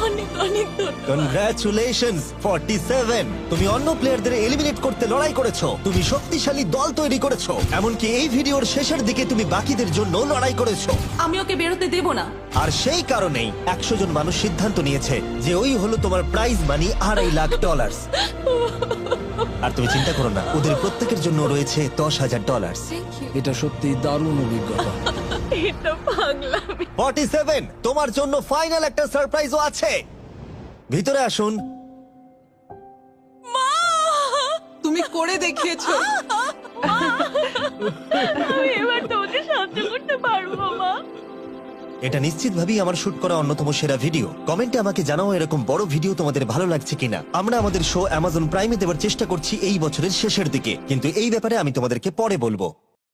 S13: অনেক অনেক ধন্যবাদ।
S1: কনগ্রাচুলেশনস 47। তুমি অন্য প্লেয়ারদের এলিমিনেট করতে লড়াই করেছো, তুমি শক্তিশালী দল তৈরি করেছো, এমনকি এই ভিডিওর শেষের দিকে তুমি বাকিদের জন্য লড়াই করেছো।
S13: আমি ওকে বেরোতে দেব না।
S1: আর সেই কারণেই 100 জন মানুষ সিদ্ধান্ত নিয়েছে যে ওই হলো তোমার প্রাইজ মানি $2.5 লাখ। আর তুমি চিন্তা করো না, ওদের প্রত্যেকের জন্য রয়েছে $10,000।
S2: এটা সত্যি দারুণ অভিজ্ঞতা।
S13: এটা পাগলামি।
S1: 47, তোমার জন্য ফাইনাল একটা সারপ্রাইজও আছে। ভিতরে আসুন।
S6: তুমি করে দেখিয়েছো।
S13: আমি এবার তোমাকে সাহায্য করতে পারবো মা।
S1: এটা নিশ্চিতভাবেই আমার শুট করা অন্যতম সেরা ভিডিও। কমেন্টে আমাকে জানাও এরকম বড় ভিডিও তোমাদের ভালো লাগছে কিনা। আমরা আমাদের শো অ্যামাজন প্রাইমে দেওয়ার চেষ্টা করছি এই বছরের শেষের দিকে, কিন্তু এই ব্যাপারে আমি তোমাদেরকে পরে বলবো।